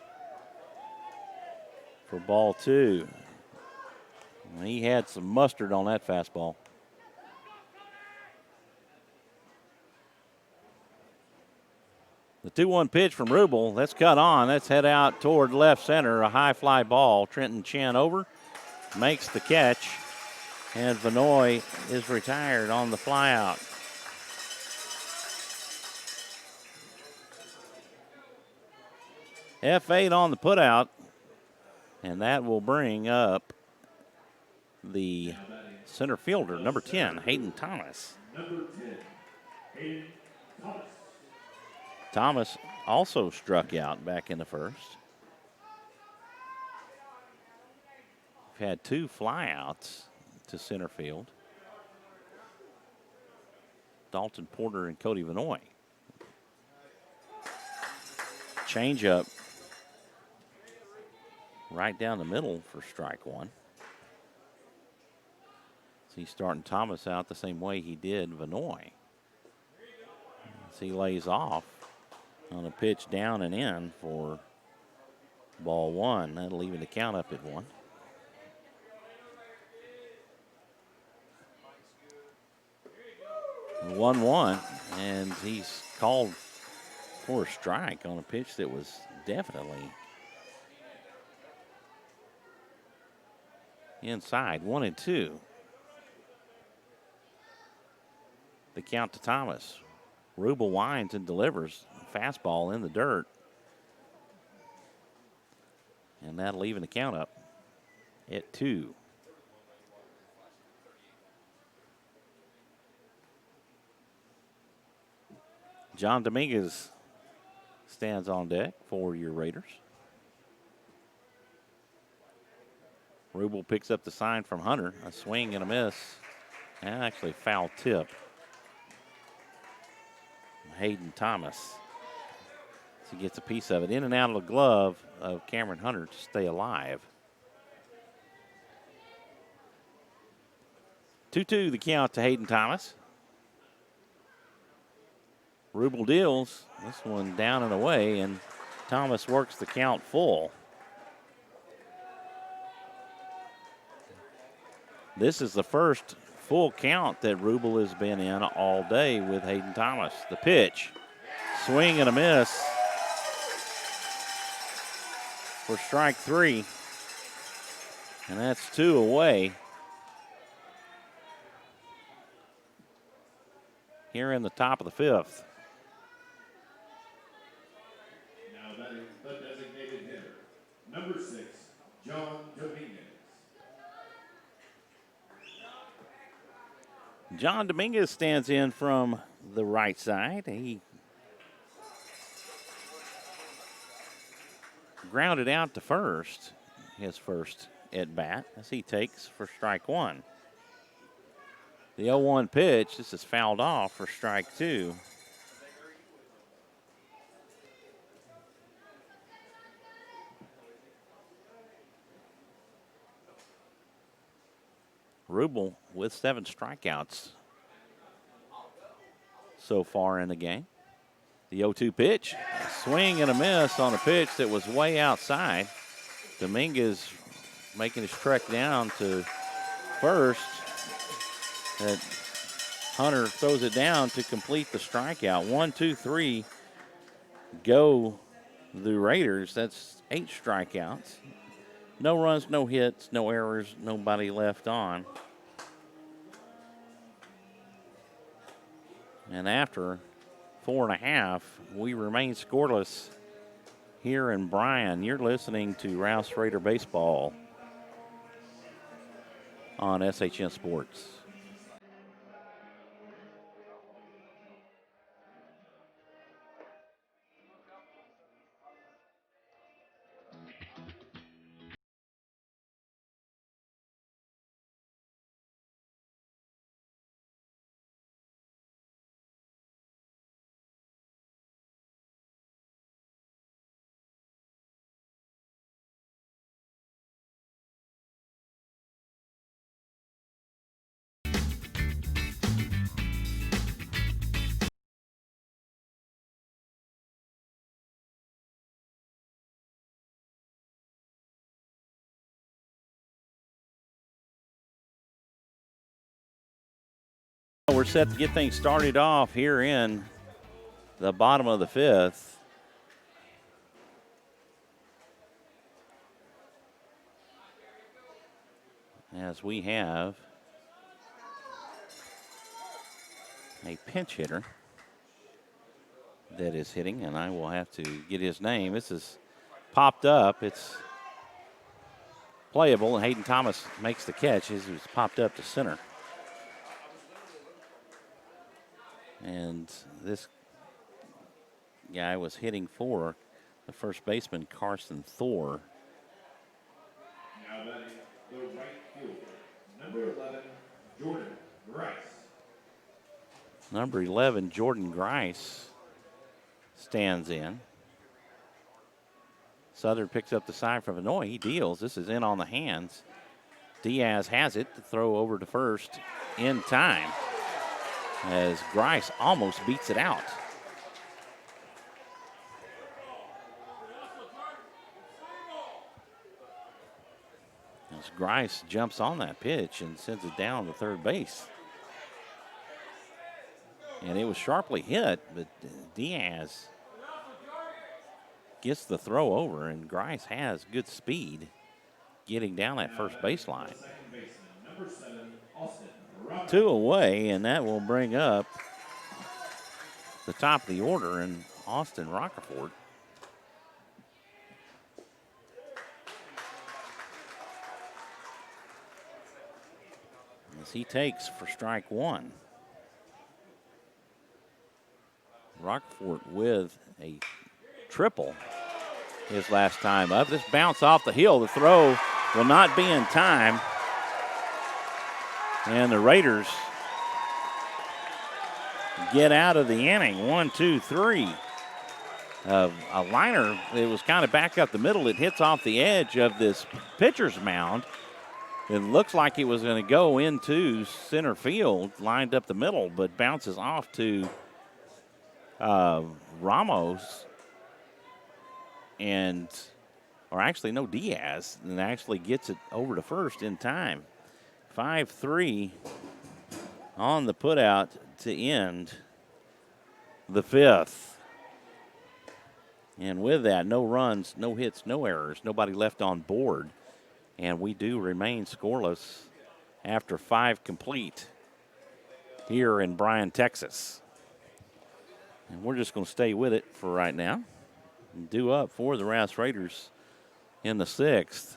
S2: for ball 2. He had some mustard on that fastball. The 2-1 pitch from Rubel, that's cut on. That's head out toward left center, a high fly ball. Trenton Chen over, makes the catch, and Vanoy is retired on the fly out. F8 on the putout, and that will bring up the center fielder, number 10, Hayden Thomas.
S3: Number 10, Hayden Thomas.
S2: Thomas also struck out back in the first. We've had 2 flyouts to center field. Dalton Porter and Cody Vanoy. Changeup right down the middle for strike one. So he's starting Thomas out the same way he did Vanoy. As he lays off on a pitch down and in for ball 1. That'll even the count up at 1. And 1-1, and he's called for a strike on a pitch that was definitely inside. 1-2. The count to Thomas. Rubel winds and delivers. Fastball in the dirt. And that'll even the count up at 2. John Dominguez stands on deck for your Raiders. Rubel picks up the sign from Hunter. A swing and a miss. And actually foul tip. Hayden Thomas. So he gets a piece of it in and out of the glove of Cameron Hunter to stay alive. 2-2 the count to Hayden Thomas. Rubel deals. This one down and away, and Thomas works the count full. This is the first full count that Rubel has been in all day with Hayden Thomas. The pitch, swing and a miss for strike 3. And that's 2 away. Here in the top of the 5th.
S3: Now batting the designated hitter, number 6, John Dominguez.
S2: John Dominguez stands in from the right side. He grounded out to first, his first at bat, as he takes for strike 1. The 0-1 pitch, this is fouled off for strike 2. Rubel with 7 strikeouts so far in the game. The 0-2 pitch, a swing and a miss on a pitch that was way outside. Dominguez making his trek down to first. That Hunter throws it down to complete the strikeout. 1, 2, 3 go the Raiders. That's 8 strikeouts. No runs, no hits, no errors, nobody left on. And after 4.5, we remain scoreless here in Bryan. You're listening to Rouse Raider Baseball on SHN Sports. We're set to get things started off here in the bottom of the fifth. As we have a pinch hitter that is hitting, and I will have to get his name. This is popped up. It's playable, and Hayden Thomas makes the catch as it's popped up to center. And this guy was hitting for the first baseman, Carson Thor.
S3: Now batting the right fielder, number 11, Jordan Grice.
S2: Number 11, Jordan Grice, stands in. Southern picks up the side from Vanoy. He deals. This is in on the hands. Diaz has it to throw over to first in time as Grice almost beats it out. As Grice jumps on that pitch and sends it down to third base. And it was sharply hit, but Diaz gets the throw over, and Grice has good speed getting down that first baseline. 2 away, and that will bring up the top of the order in Austin Rockerford. As he takes for strike one. Rockford with a triple his last time up. This bounce off the hill. The throw will not be in time. And the Raiders get out of the inning. 1, 2, 3. A liner, it was kind of back up the middle. It hits off the edge of this pitcher's mound. It looks like it was going to go into center field, lined up the middle, but bounces off to Ramos, Diaz, and actually gets it over to first in time. 5-3 on the putout to end the fifth. And with that, no runs, no hits, no errors, nobody left on board. And we do remain scoreless after 5 complete here in Bryan, Texas. And we're just going to stay with it for right now. And due up for the Rouse Raiders in the 6th.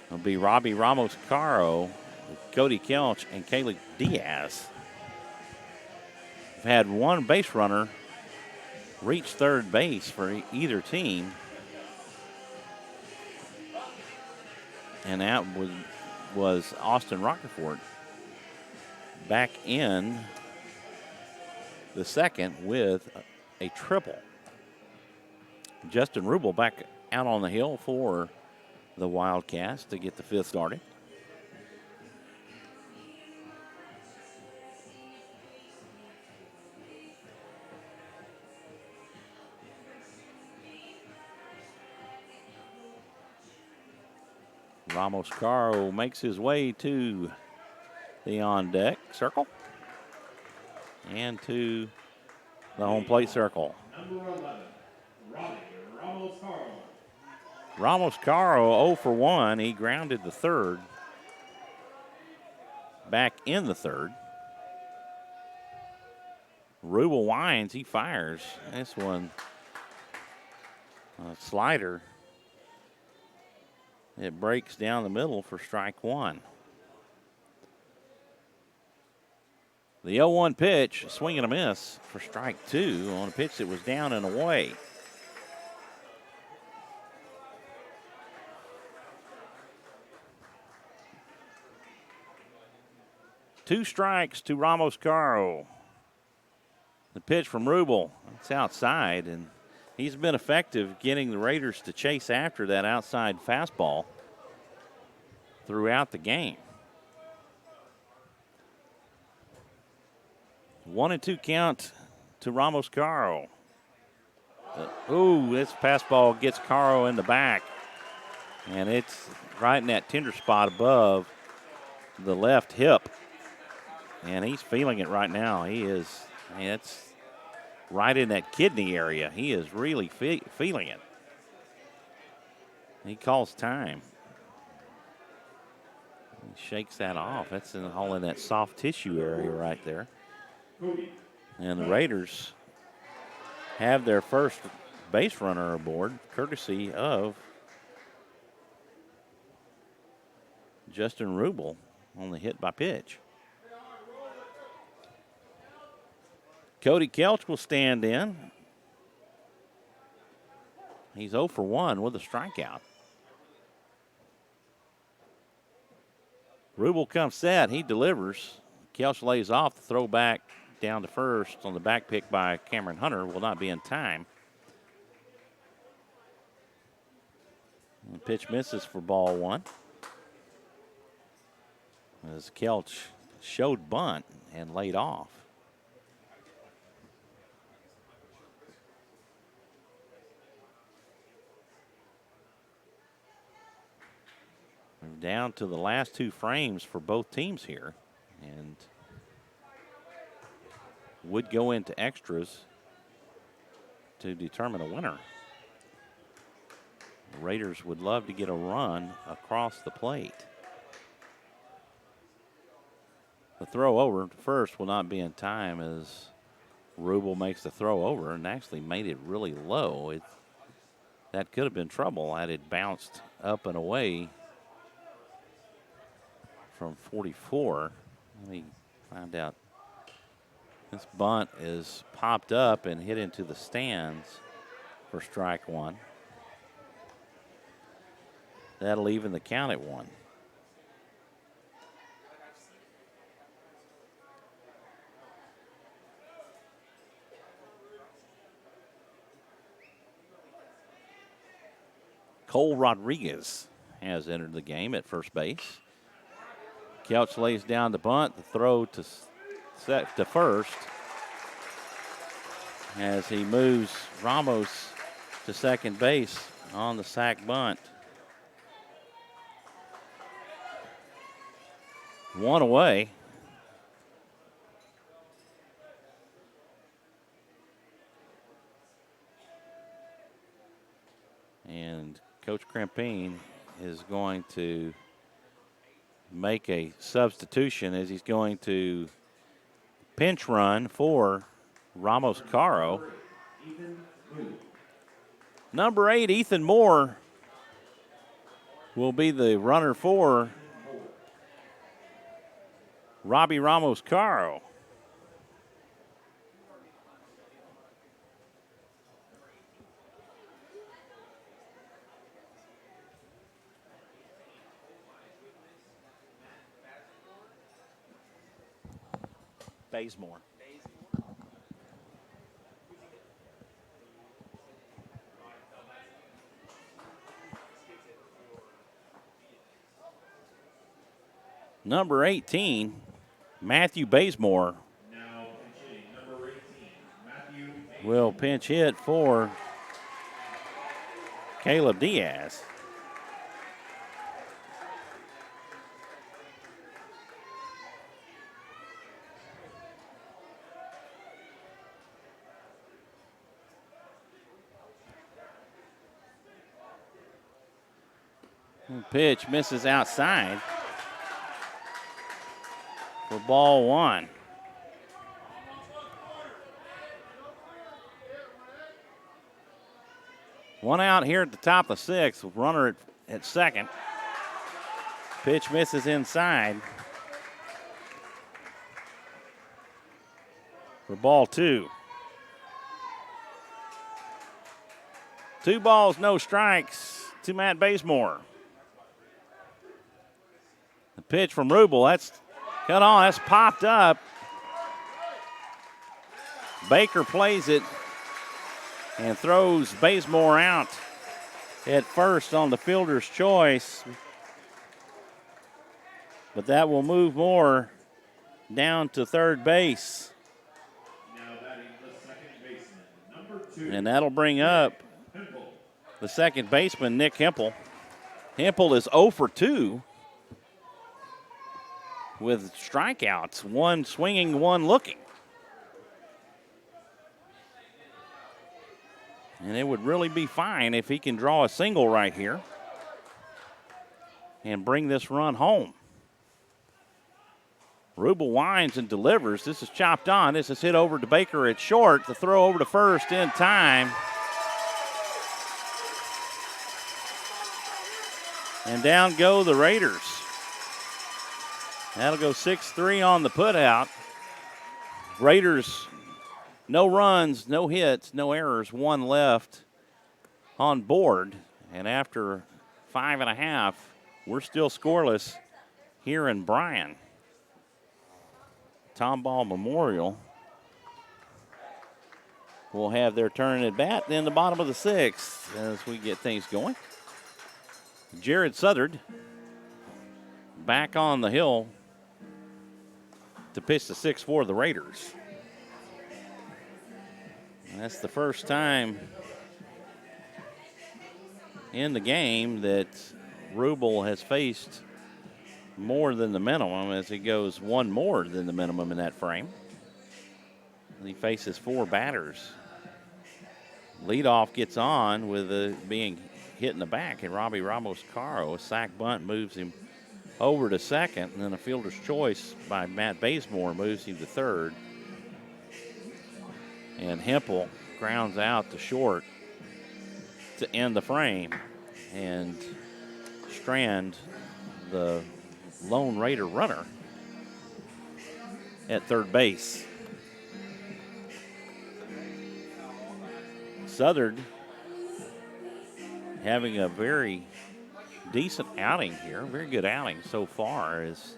S2: It'll be Robbie Ramos-Caro, Cody Kelch, and Caleb Diaz. We've had one base runner reach third base for either team. And that was Austin Rockerford back in the second with a triple. Justin Rubel back out on the hill for the Wildcats to get the fifth started. Ramos-Caro makes his way to the on-deck circle and to the home plate circle.
S3: Number 11, Robbie Ramos-Caro.
S2: Ramos-Caro 0 for 1. He grounded the third. Back in the third. Rubel winds. He fires. This one, a slider. It breaks down the middle for strike one. The 0-1 pitch, swing and a miss for strike two on a pitch that was down and away. Two strikes to Ramos-Caro. The pitch from Rubel, it's outside, and he's been effective getting the Raiders to chase after that outside fastball throughout the game. 1-2 count to Ramos-Caro. This fastball gets Caro in the back, and it's right in that tender spot above the left hip. And he's feeling it right now. He is, it's right in that kidney area. He is really feeling it. He calls time. He shakes that off. That's all in that soft tissue area right there. And the Raiders have their first base runner aboard, courtesy of Justin Rubel on the hit by pitch. Cody Kelch will stand in. He's 0 for 1 with a strikeout. Rubel comes set. He delivers. Kelch lays off. The throw back down to first on the back pick by Cameron Hunter will not be in time. The pitch misses for ball 1. As Kelch showed bunt and laid off. We're down to the last 2 frames for both teams here, and would go into extras to determine a winner. The Raiders would love to get a run across the plate. The throw over to first will not be in time as Rubel makes the throw over and actually made it really low. That could have been trouble had it bounced up and away from 44. Let me find out. This bunt is popped up and hit into the stands for strike 1. That'll even the count at 1. Cole Rodriguez has entered the game at first base. Kelch lays down the bunt, the throw to first as he moves Ramos to second base on the sac bunt. 1 away. And Coach Crampine is going to make a substitution as he's going to pinch run for Ramos Caro. Number 8, Ethan Moore, will be the runner for Robbie Ramos Caro. Bazemore. Number 18, Matthew Bazemore
S3: Now pitching, number 18, Matthew
S2: will pinch hit for Caleb Diaz. Pitch misses outside for ball 1. One out here at the top of the 6th, runner at second. Pitch misses inside for ball 2. 2 balls, no strikes to Matt Bazemore. The pitch from Rubel, that's cut on, that's popped up. Baker plays it and throws Bazemore out at first on the fielder's choice. But that will move Moore down to third base.
S3: Now batting the second baseman, number 2.
S2: And that'll bring up the second baseman, Nick Hempel. Hempel is 0 for 2. with strikeouts, one swinging, one looking. And it would really be fine if he can draw a single right here and bring this run home. Rubel winds and delivers. This is chopped on. This is hit over to Baker at short. The throw over to first in time. And down go the Raiders. That'll go 6-3 on the putout. Raiders, no runs, no hits, no errors, one left on board. And after 5.5, we're still scoreless here in Bryan. Tomball Memorial will have their turn at bat in the bottom of the 6th as we get things going. Jared Southard back on the hill to pitch the 6 for the Raiders. And that's the first time in the game that Rubel has faced more than the minimum, as he goes one more than the minimum in that frame. And he faces 4 batters. Leadoff gets on with being hit in the back, and Robbie Ramos-Caro, a sac bunt, moves him over to second, and then a fielder's choice by Matt Bazemore moves him to third. And Hempel grounds out to short to end the frame, and Strand, the Lone Raider runner, at third base. Southard having a very decent outing here, very good outing so far, as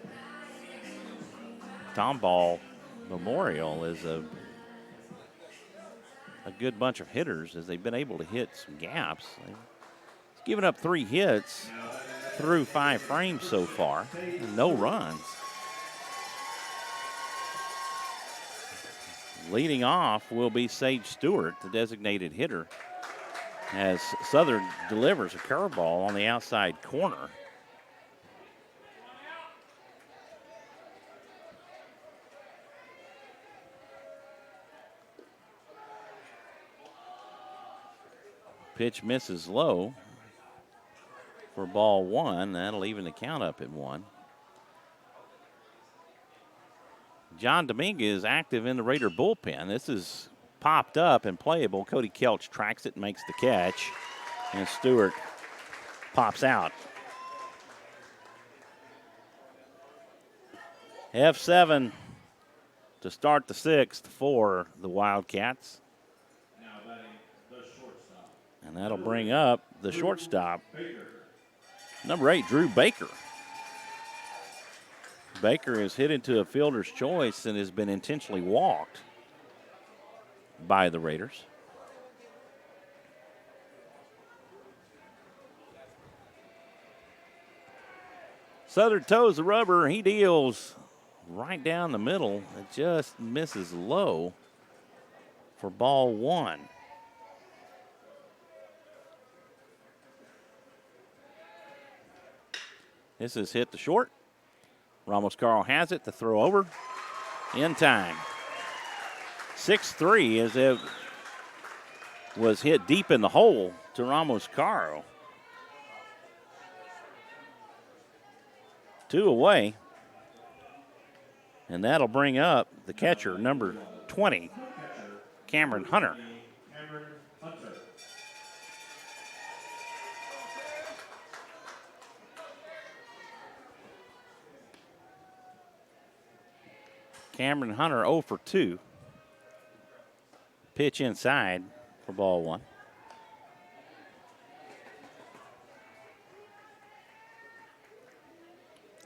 S2: Tomball Memorial is a good bunch of hitters, as they've been able to hit some gaps. They've given up 3 hits through 5 frames so far, and no runs. Leading off will be Sage Stewart, the designated hitter, as Southern delivers a curveball on the outside corner. Pitch misses low for ball 1. That'll even the count up at 1. John Dominguez active in the Raider bullpen. This is popped up and playable. Cody Kelch tracks it and makes the catch, and Stewart pops out. F7 to start the 6th for the Wildcats. And that'll bring up the shortstop, number 8, Drew Baker. Baker is hit into a fielder's choice and has been intentionally walked by the Raiders. Southern toes the rubber. He deals right down the middle. It just misses low for ball 1. This is hit to short. Ramos-Caro has it to throw over in time. 6-3 as it was hit deep in the hole to Ramos-Caro. 2 away. And that'll bring up the catcher, number 20, Cameron Hunter. Cameron Hunter 0 for 2. Pitch inside for ball 1.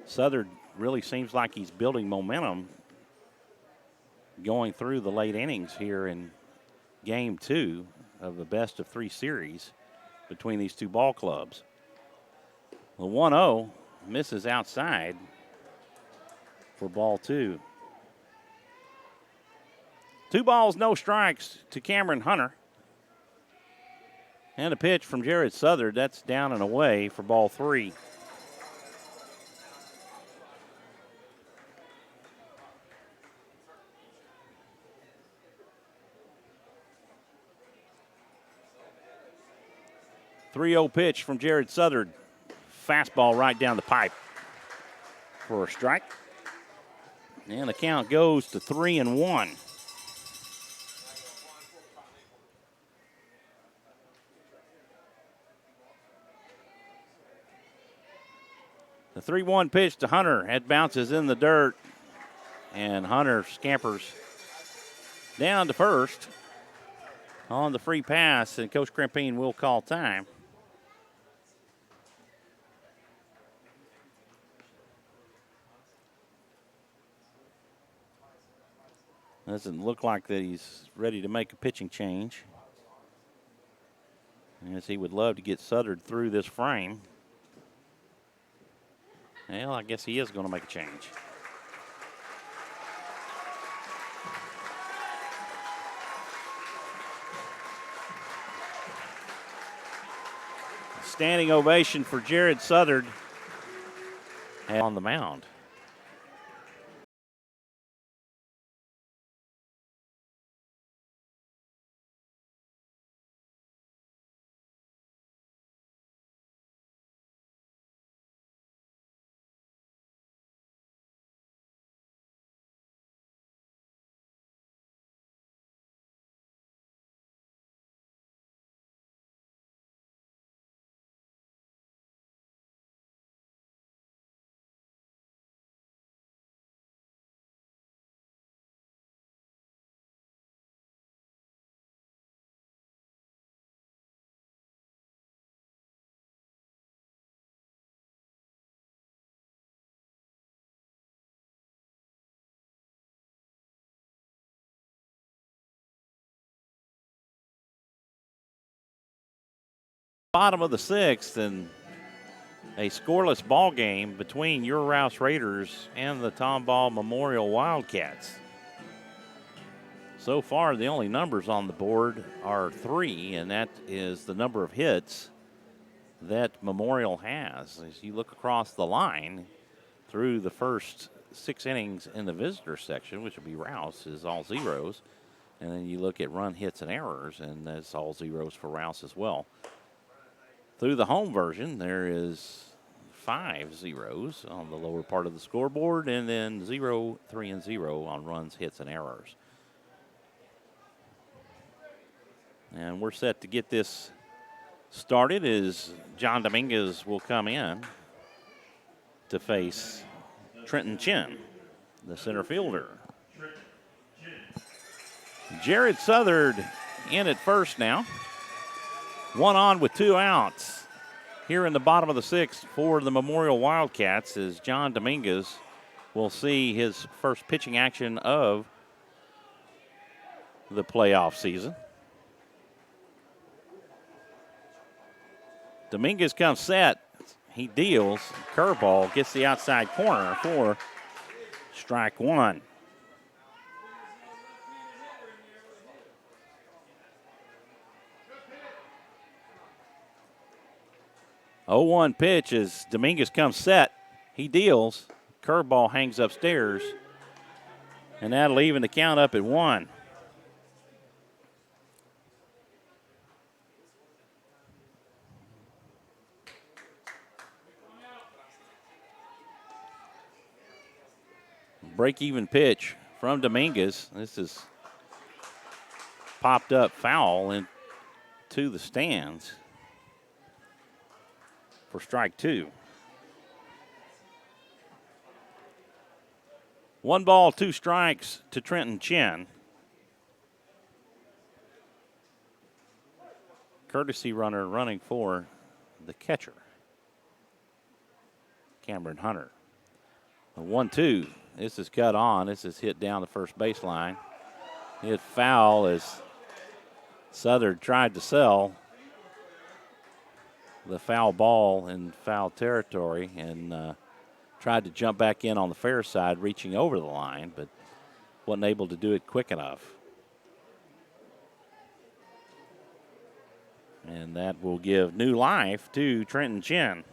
S2: Southern really seems like he's building momentum going through the late innings here in game 2 of the best of 3 series between these two ball clubs. The 1-0 misses outside for ball 2. 2 balls, no strikes to Cameron Hunter. And a pitch from Jared Southard. That's down and away for ball 3. 3-0 pitch from Jared Southard. Fastball right down the pipe for a strike. And the count goes to 3-1. The 3-1 pitch to Hunter. It bounces in the dirt. And Hunter scampers down to first on the free pass. And Coach Crimpine will call time. Doesn't look like that he's ready to make a pitching change, as he would love to get Southard through this frame. Well, I guess he is going to make a change. Standing ovation for Jared Southard on the mound. Bottom of the sixth, and a scoreless ball game between your Rouse Raiders and the Tomball Memorial Wildcats. So far, the only numbers on the board are 3, and that is the number of hits that Memorial has. As you look across the line through the first 6 innings in the visitor section, which would be Rouse, is all zeros. And then you look at run hits and errors, and that's all zeros for Rouse as well. Through the home version, there is 5 zeros on the lower part of the scoreboard, and then 0, 3, and 0 on runs, hits, and errors. And we're set to get this started as John Dominguez will come in to face Trenton Chin, the center fielder. Jared Southard in at first now. 1 on with 2 outs here in the bottom of the 6th for the Memorial Wildcats, as John Dominguez will see his first pitching action of the playoff season. Dominguez comes set. He deals. Curveball gets the outside corner for strike 1. 0-1 pitch as Dominguez comes set. He deals. Curveball hangs upstairs. And that'll even the count up at 1. Break-even pitch from Dominguez. This is popped up foul into the stands for strike 2. 1 ball, 2 strikes to Trenton Chin. Courtesy runner running for the catcher, Cameron Hunter. A 1-2. This is cut on. This is hit down the first baseline. Hit foul as Southard tried to sell the foul ball in foul territory and tried to jump back in on the fair side, reaching over the line, but wasn't able to do it quick enough. And that will give new life to Trenton Chin.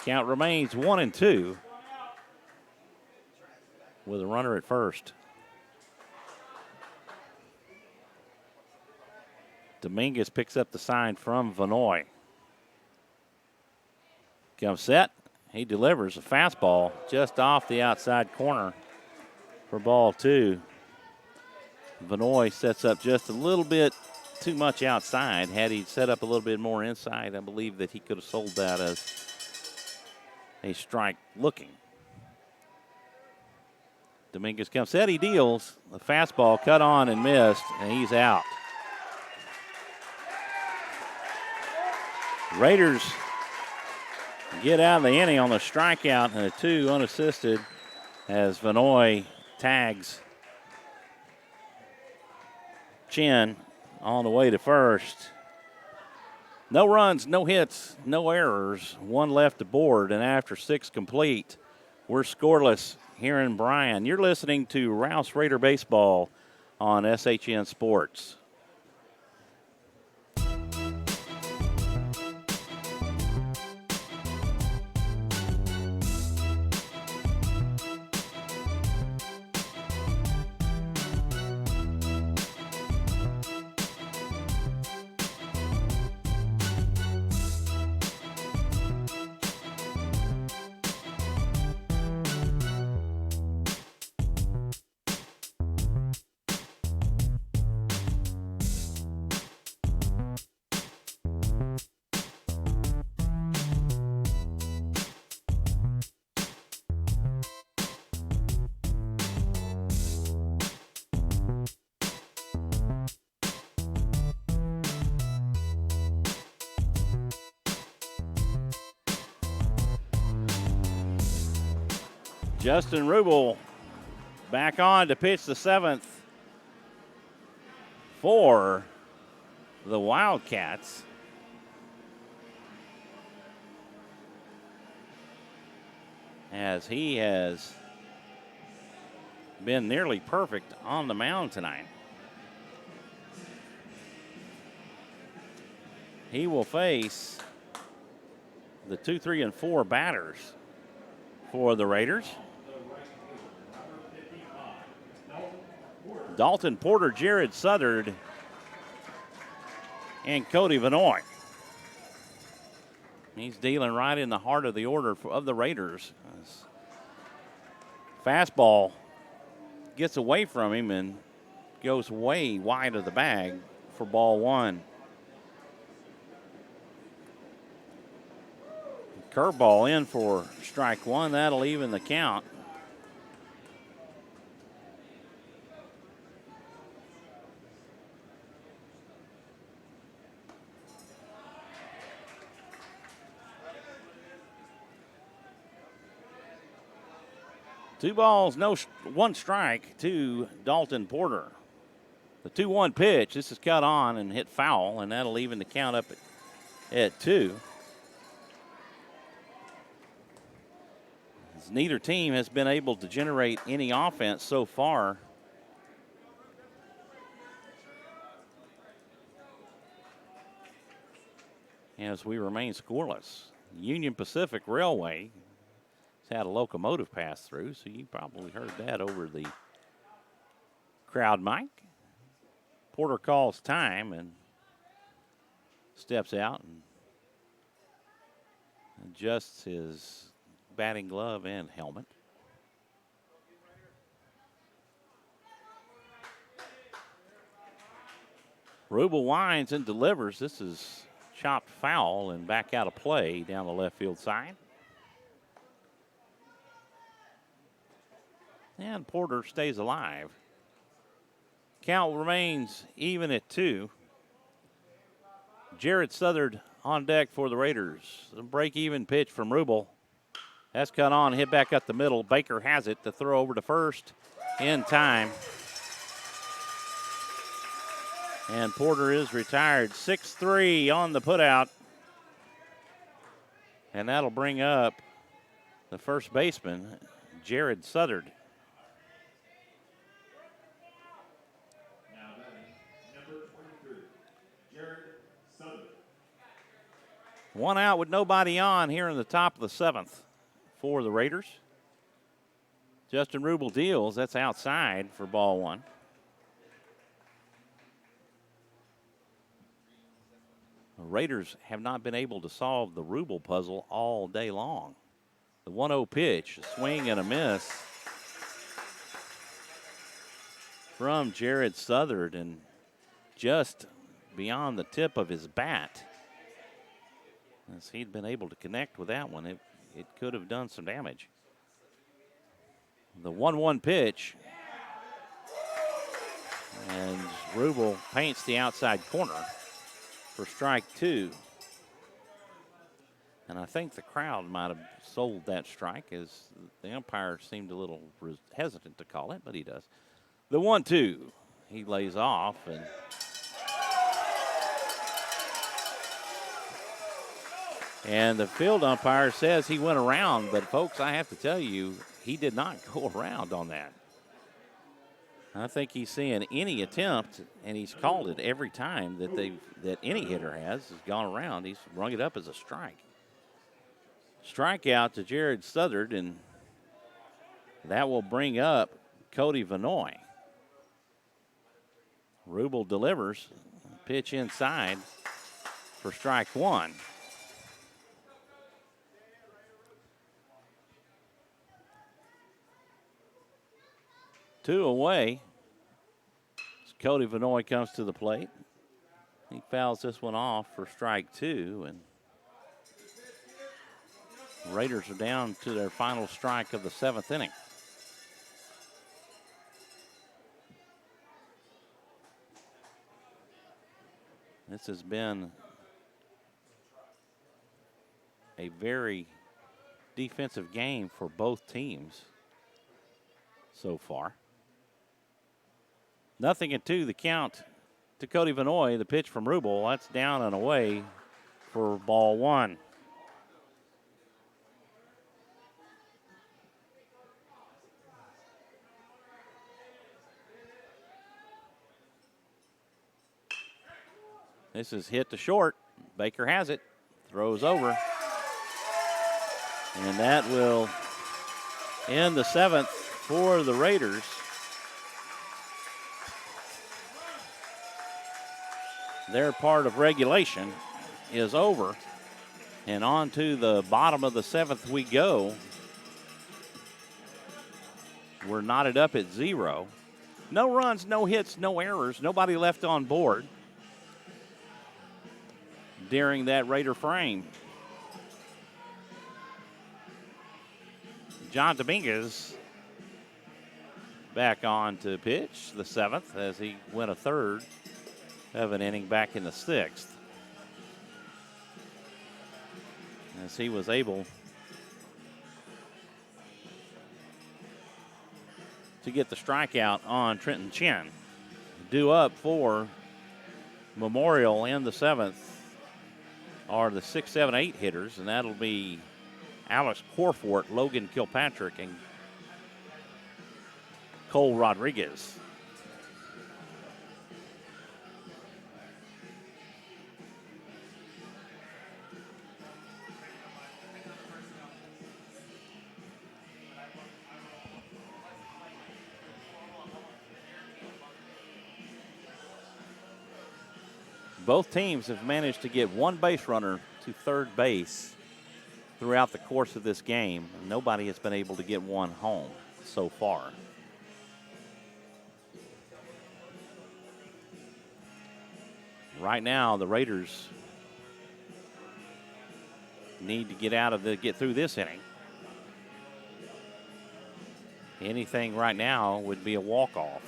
S2: Count remains 1-2 with a runner at first. Dominguez picks up the sign from Vanoy. Comes set. He delivers a fastball just off the outside corner for ball 2. Vanoy sets up just a little bit too much outside. Had he set up a little bit more inside, I believe that he could have sold that as a strike looking. Dominguez comes set. He deals. The fastball cut on and missed, and he's out. Raiders get out of the inning on a strikeout and a 2 unassisted as Vanoy tags Chin on the way to first. No runs, no hits, no errors. 1 left to board, and after 6 complete, we're scoreless here in Bryan. You're listening to Rouse Raider Baseball on SHN Sports. Justin Rubel back on to pitch the 7th for the Wildcats. As he has been nearly perfect on the mound tonight. He will face the 2, 3, and 4 batters for the Raiders. Dalton Porter, Jared Southard, and Cody Vanoy. He's dealing right in the heart of the order of the Raiders. Fastball gets away from him and goes way wide of the bag for ball 1. Curveball in for strike 1. That'll even the count. Two balls, no 1 strike to Dalton Porter. The 2-1 pitch. This is cut on and hit foul, and that'll even the count up at 2. As neither team has been able to generate any offense so far. As we remain scoreless. Union Pacific Railway had a locomotive pass through, so you probably heard that over the crowd mic. Porter calls time and steps out and adjusts his batting glove and helmet. Rubel winds and delivers. This is chopped foul and back out of play down the left field side. And Porter stays alive. Count remains even at 2. Jared Southard on deck for the Raiders. The break-even pitch from Rubel. That's cut on, hit back up the middle. Baker has it to throw over to first in time. And Porter is retired. 6-3 on the putout. And that'll bring up the first baseman, Jared Southard. One out with nobody on here in the top of the 7th for the Raiders. Justin Rubel deals. That's outside for ball 1. Raiders have not been able to solve the Rubel puzzle all day long. The 1-0 pitch, a swing and a miss from Jared Southard, and just beyond the tip of his bat. As he'd been able to connect with that one, it could have done some damage. The 1-1 pitch, and Rubel paints the outside corner for strike 2. And I think the crowd might have sold that strike, as the umpire seemed a little hesitant to call it, but he does. The 1-2, he lays off, and the field umpire says he went around, but folks, I have to tell you, he did not go around on that. I think he's seeing any attempt, and he's called it every time that any hitter has gone around. He's rung it up as a strike. Strikeout to Jared Southard, and that will bring up Cody Vanoy. Rubel delivers, pitch inside for strike 1. Two away. Cody Vanoy comes to the plate. He fouls this one off for strike 2, and Raiders are down to their final strike of the 7th inning. This has been a very defensive game for both teams so far. 0-2 the count to Cody Vanoy. The pitch from Rubel, that's down and away for ball 1. This is hit to short. Baker has it, throws over. And that will end the 7th for the Raiders. Their part of regulation is over. And on to the bottom of the 7th we go. We're knotted up at 0. No runs, no hits, no errors. Nobody left on board during that Raider frame. John Dominguez back on to pitch the 7th as he went a third of an inning back in the 6th. As he was able to get the strikeout on Trenton Chen. Due up for Memorial in the 7th are the 6, 7, 8 hitters, and that'll be Alex Corfort, Logan Kilpatrick, and Cole Rodriguez. Both teams have managed to get one base runner to third base throughout the course of this game. Nobody has been able to get one home so far. Right now, the Raiders need to get through this inning. Anything right now would be a walk-off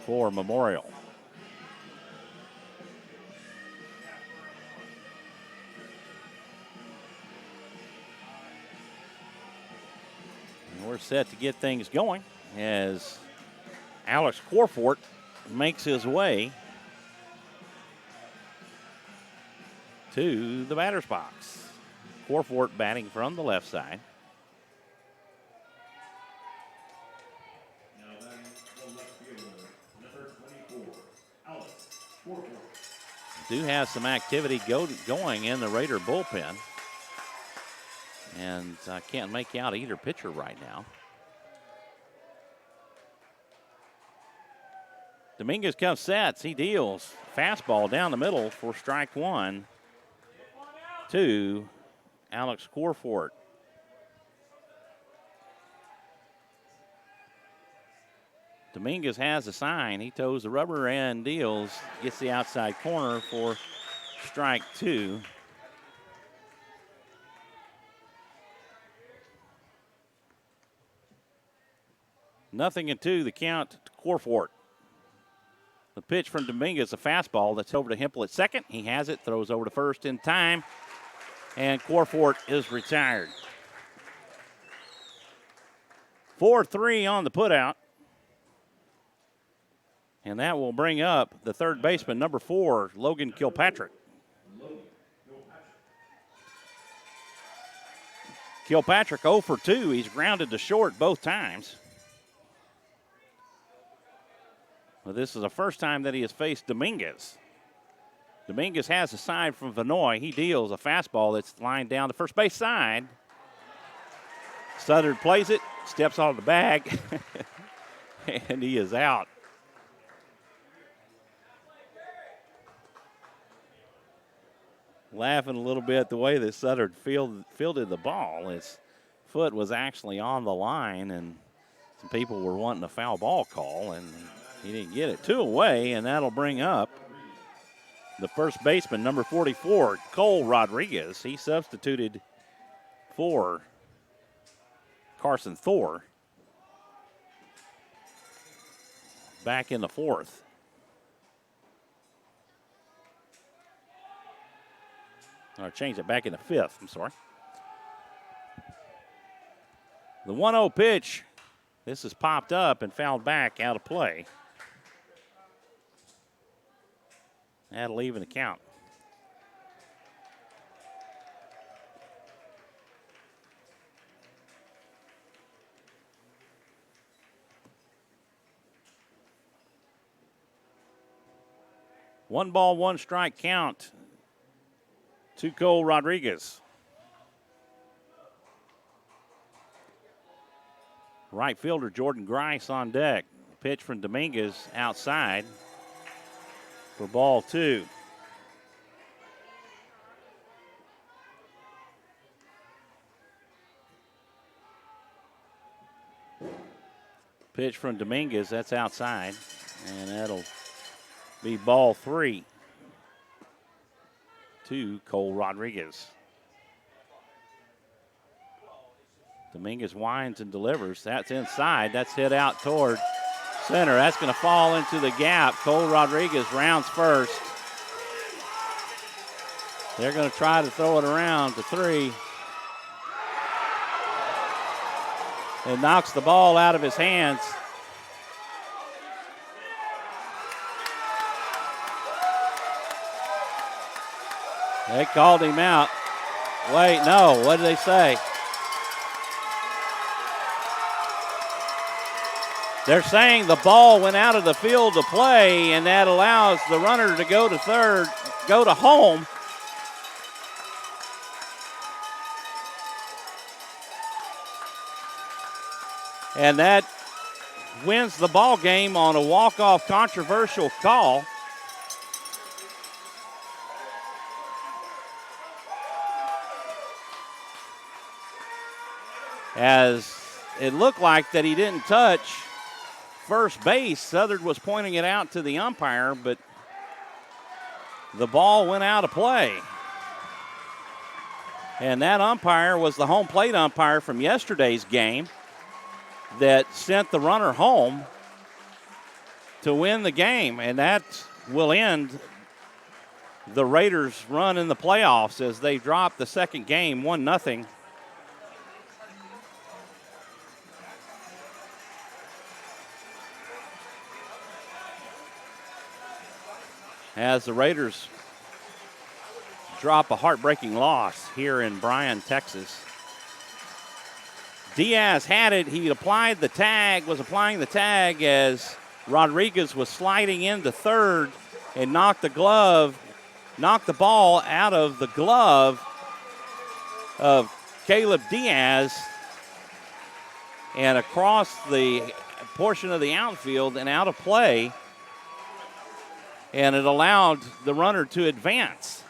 S2: for Memorial. We're set to get things going as Alex Corfort makes his way to the batter's box. Corfort batting from the left side.
S3: Now batting the left fielder, number 24, Alex Corfort.
S2: Do have some activity going in the Raider bullpen. And I can't make out either pitcher right now. Dominguez comes sets. He deals. Fastball down the middle for strike one to Alex Corfort. Dominguez has a sign. He toes the rubber and deals. Gets the outside corner for strike two. Nothing in two, the count to Corfort. The pitch from Dominguez, a fastball that's over to Hempel at second. He has it, throws over to first in time, and Corfort is retired. 4-3 on the putout. And that will bring up the third baseman, number 4, Logan Kilpatrick. Kilpatrick 0 for 2. He's grounded to short both times. Well, this is the first time that he has faced Dominguez. Dominguez has a side from Vanoy. He deals a fastball that's lined down the first base side. Southern plays it, steps out of the bag, and he is out. Laughing a little bit the way that Southern fielded the ball. His foot was actually on the line, and some people were wanting a foul ball call, and he didn't get it. 2 away, and that'll bring up the first baseman, number 44, Cole Rodriguez. He substituted for Carson Thor back in the fourth. Or change it back in the fifth, I'm sorry. The 1-0 pitch. This is popped up and fouled back out of play. That'll even the count. One ball, one strike count to Cole Rodriguez. Right fielder Jordan Grice on deck. Pitch from Dominguez outside for ball 2. Pitch from Dominguez, that's outside, and that'll be ball 3 to Cole Rodriguez. Dominguez winds and delivers. That's inside. That's hit out toward center. That's going to fall into the gap. Cole Rodriguez rounds first. They're going to try to throw it around to 3. It knocks the ball out of his hands. They called him out. Wait, no, what did they say? They're saying the ball went out of the field to play, and that allows the runner to go to third, go to home. And that wins the ball game on a walk-off controversial call. As it looked like that he didn't touch first base. Southern was pointing it out to the umpire, but the ball went out of play. And that umpire was the home plate umpire from yesterday's game that sent the runner home to win the game. And that will end the Raiders' run in the playoffs as they drop the second game 1-0. As the Raiders drop a heartbreaking loss here in Bryan, Texas. Diaz had it. He applied the tag, was applying the tag as Rodriguez was sliding into third and knocked the ball out of the glove of Caleb Diaz and across the portion of the outfield and out of play. and it allowed the runner to advance.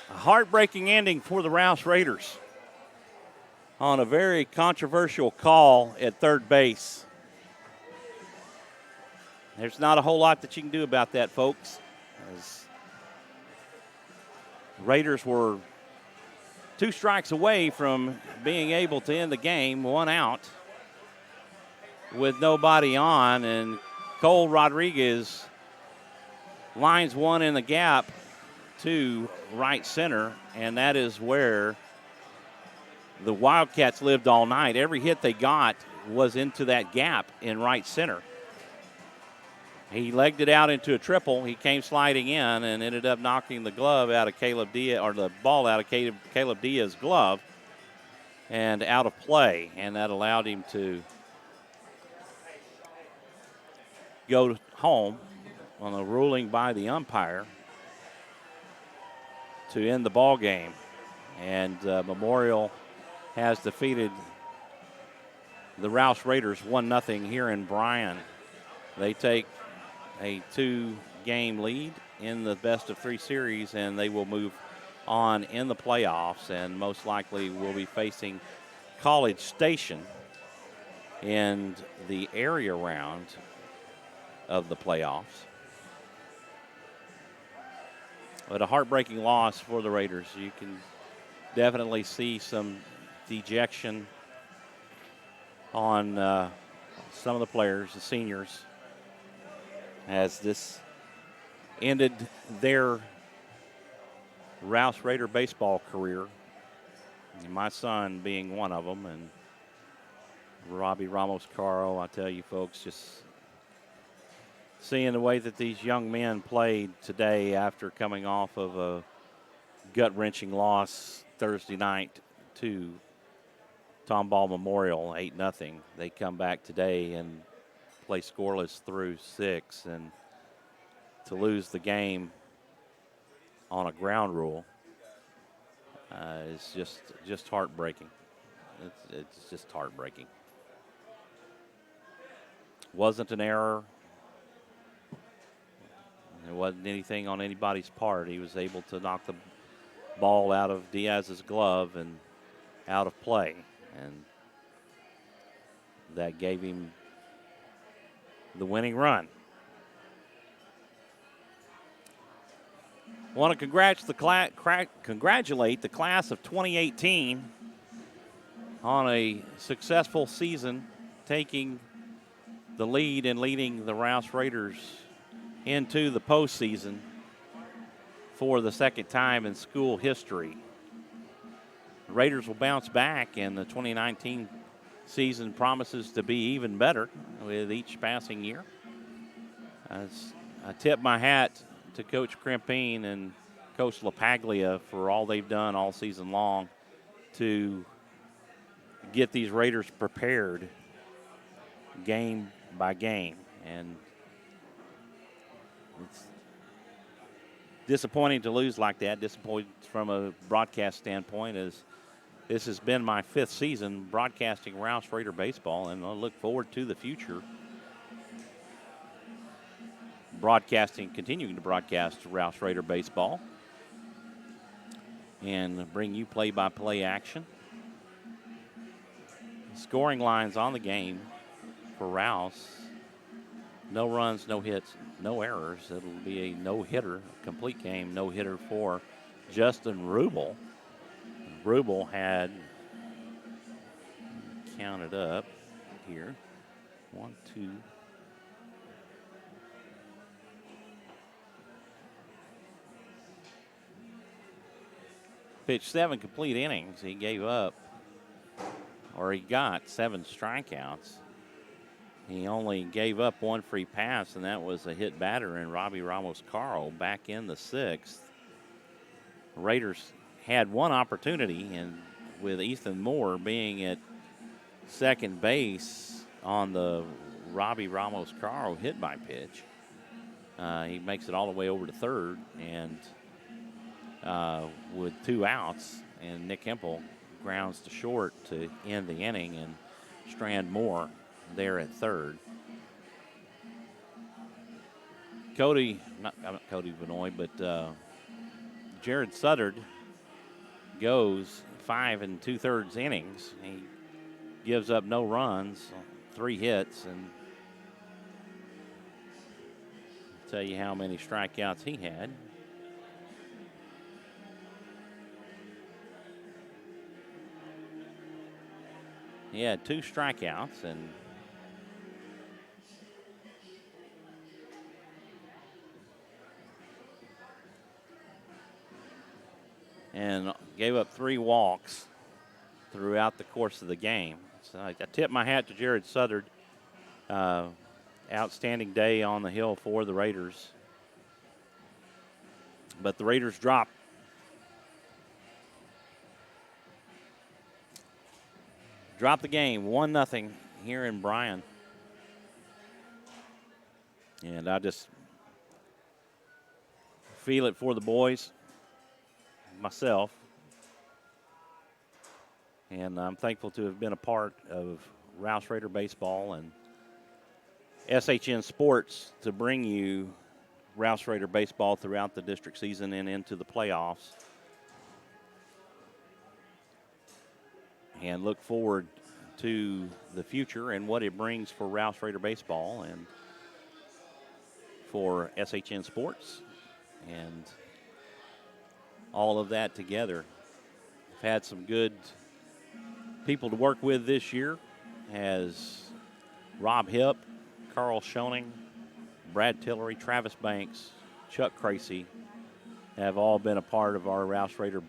S2: A heartbreaking ending for the Rouse Raiders on a very controversial call at third base. There's not a whole lot that you can do about that, folks. As Raiders were 2 strikes away from being able to end the game, 1 out with nobody on, and Cole Rodriguez lines one in the gap to right center, and that is where the Wildcats lived all night. Every hit they got was into that gap in right center. He legged it out into a triple. He came sliding in and ended up knocking the glove out of Caleb Diaz, or the ball out of Caleb Diaz's glove and out of play, and that allowed him to go home on a ruling by the umpire to end the ball game. And Memorial has defeated the Rouse Raiders 1-0 here in Bryan. They take a 2-game lead in the best-of-3 series, and they will move on in the playoffs and most likely will be facing College Station in the area round of the playoffs. But a heartbreaking loss for the Raiders. You can definitely see some dejection on some of the players, the seniors, as this ended their Rouse Raider baseball career. And my son being one of them, and Robbie Ramos-Caro, I tell you folks, just seeing the way that these young men played today after coming off of a gut-wrenching loss Thursday night to Tomball Memorial, 8-0. They come back today and play scoreless through 6, and to lose the game on a ground rule is just heartbreaking. It's just heartbreaking. Wasn't an error. There wasn't anything on anybody's part. He was able to knock the ball out of Diaz's glove and out of play, and that gave him the winning run. Want to congratulate the class of 2018 on a successful season, taking the lead and leading the Rouse Raiders into the postseason for the second time in school history. The Raiders will bounce back, and the 2019 season promises to be even better with each passing year. As I tip my hat to Coach Crimpine and Coach LaPaglia for all they've done all season long to get these Raiders prepared game by game. And it's disappointing to lose like that, disappointing from a broadcast standpoint, as this has been my 5th season broadcasting Rouse Raider baseball, and I look forward to the future continuing to broadcast Rouse Raider baseball and bring you play-by-play action. Scoring lines on the game for Rouse: no runs, no hits, no errors. It'll be a no-hitter, complete game no-hitter for Justin Rubel. Rubel had, counted up here, 1, 2, pitched 7 complete innings. He gave up, or he got 7 strikeouts. He only gave up 1 free pass, and that was a hit batter in Robbie Ramos-Caro back in the 6th. Raiders had 1 opportunity, and with Ethan Moore being at second base on the Robbie Ramos-Caro hit by pitch, he makes it all the way over to third, and with 2 outs, and Nick Hempel grounds to short to end the inning, and Strand Moore there at third. not Cody Benoit, but Jared Suttard goes 5 2/3 innings. He gives up no runs, 3 hits, and I'll tell you how many strikeouts he had. He had 2 strikeouts, and gave up 3 walks throughout the course of the game. So I tip my hat to Jared Suttard. Outstanding day on the hill for the Raiders. But the Raiders drop the game 1-0 here in Bryan. And I just feel it for the boys, myself. And I'm thankful to have been a part of Rouse Raider Baseball and SHN Sports to bring you Rouse Raider Baseball throughout the district season and into the playoffs. And look forward to the future and what it brings for Rouse Raider Baseball and for SHN Sports and all of that together. I've had some good people to work with this year, as Rob Hipp, Carl Schoening, Brad Tillery, Travis Banks, Chuck Cracy have all been a part of our Rouse Raider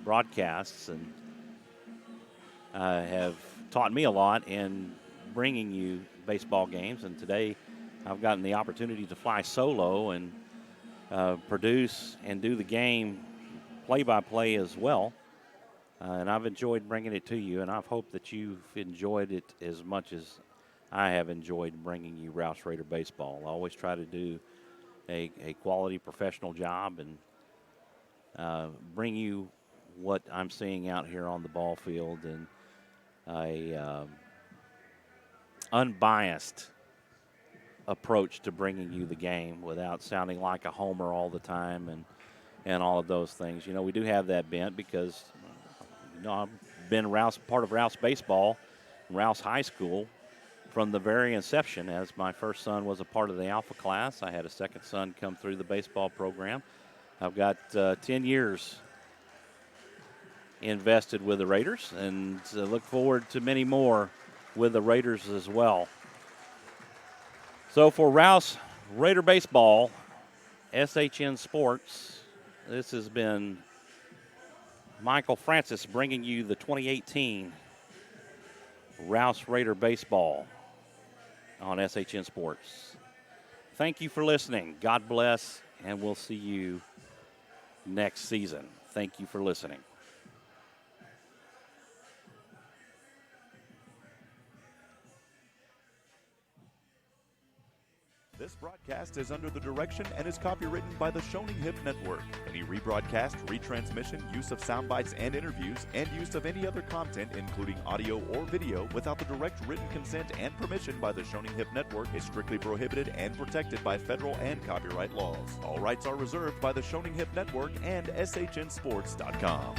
S2: broadcasts and have taught me a lot in bringing you baseball games. And today I've gotten the opportunity to fly solo and produce and do the game play-by-play as well. And I've enjoyed bringing it to you, and I've hoped that you've enjoyed it as much as I have enjoyed bringing you Rouse Raider Baseball. I always try to do a quality professional job and bring you what I'm seeing out here on the ball field and a unbiased approach to bringing you the game without sounding like a homer all the time and all of those things. You know, we do have that bent because, you know, I've been part of Rouse Baseball, Rouse High School, from the very inception. As my first son was a part of the Alpha class, I had a second son come through the baseball program. I've got 10 years invested with the Raiders and look forward to many more with the Raiders as well. So for Rouse Raider Baseball, SHN Sports, this has been Michael Francis bringing you the 2018 Rouse Raider Baseball on SHN Sports. Thank you for listening. God bless, and we'll see you next season. Thank you for listening.
S1: This broadcast is under the direction and is copywritten by the Shoning Hip Network. Any rebroadcast, retransmission, use of sound bites and interviews, and use of any other content, including audio or video, without the direct written consent and permission by the Shoning Hip Network is strictly prohibited and protected by federal and copyright laws. All rights are reserved by the Shoning Hip Network and SHNSports.com.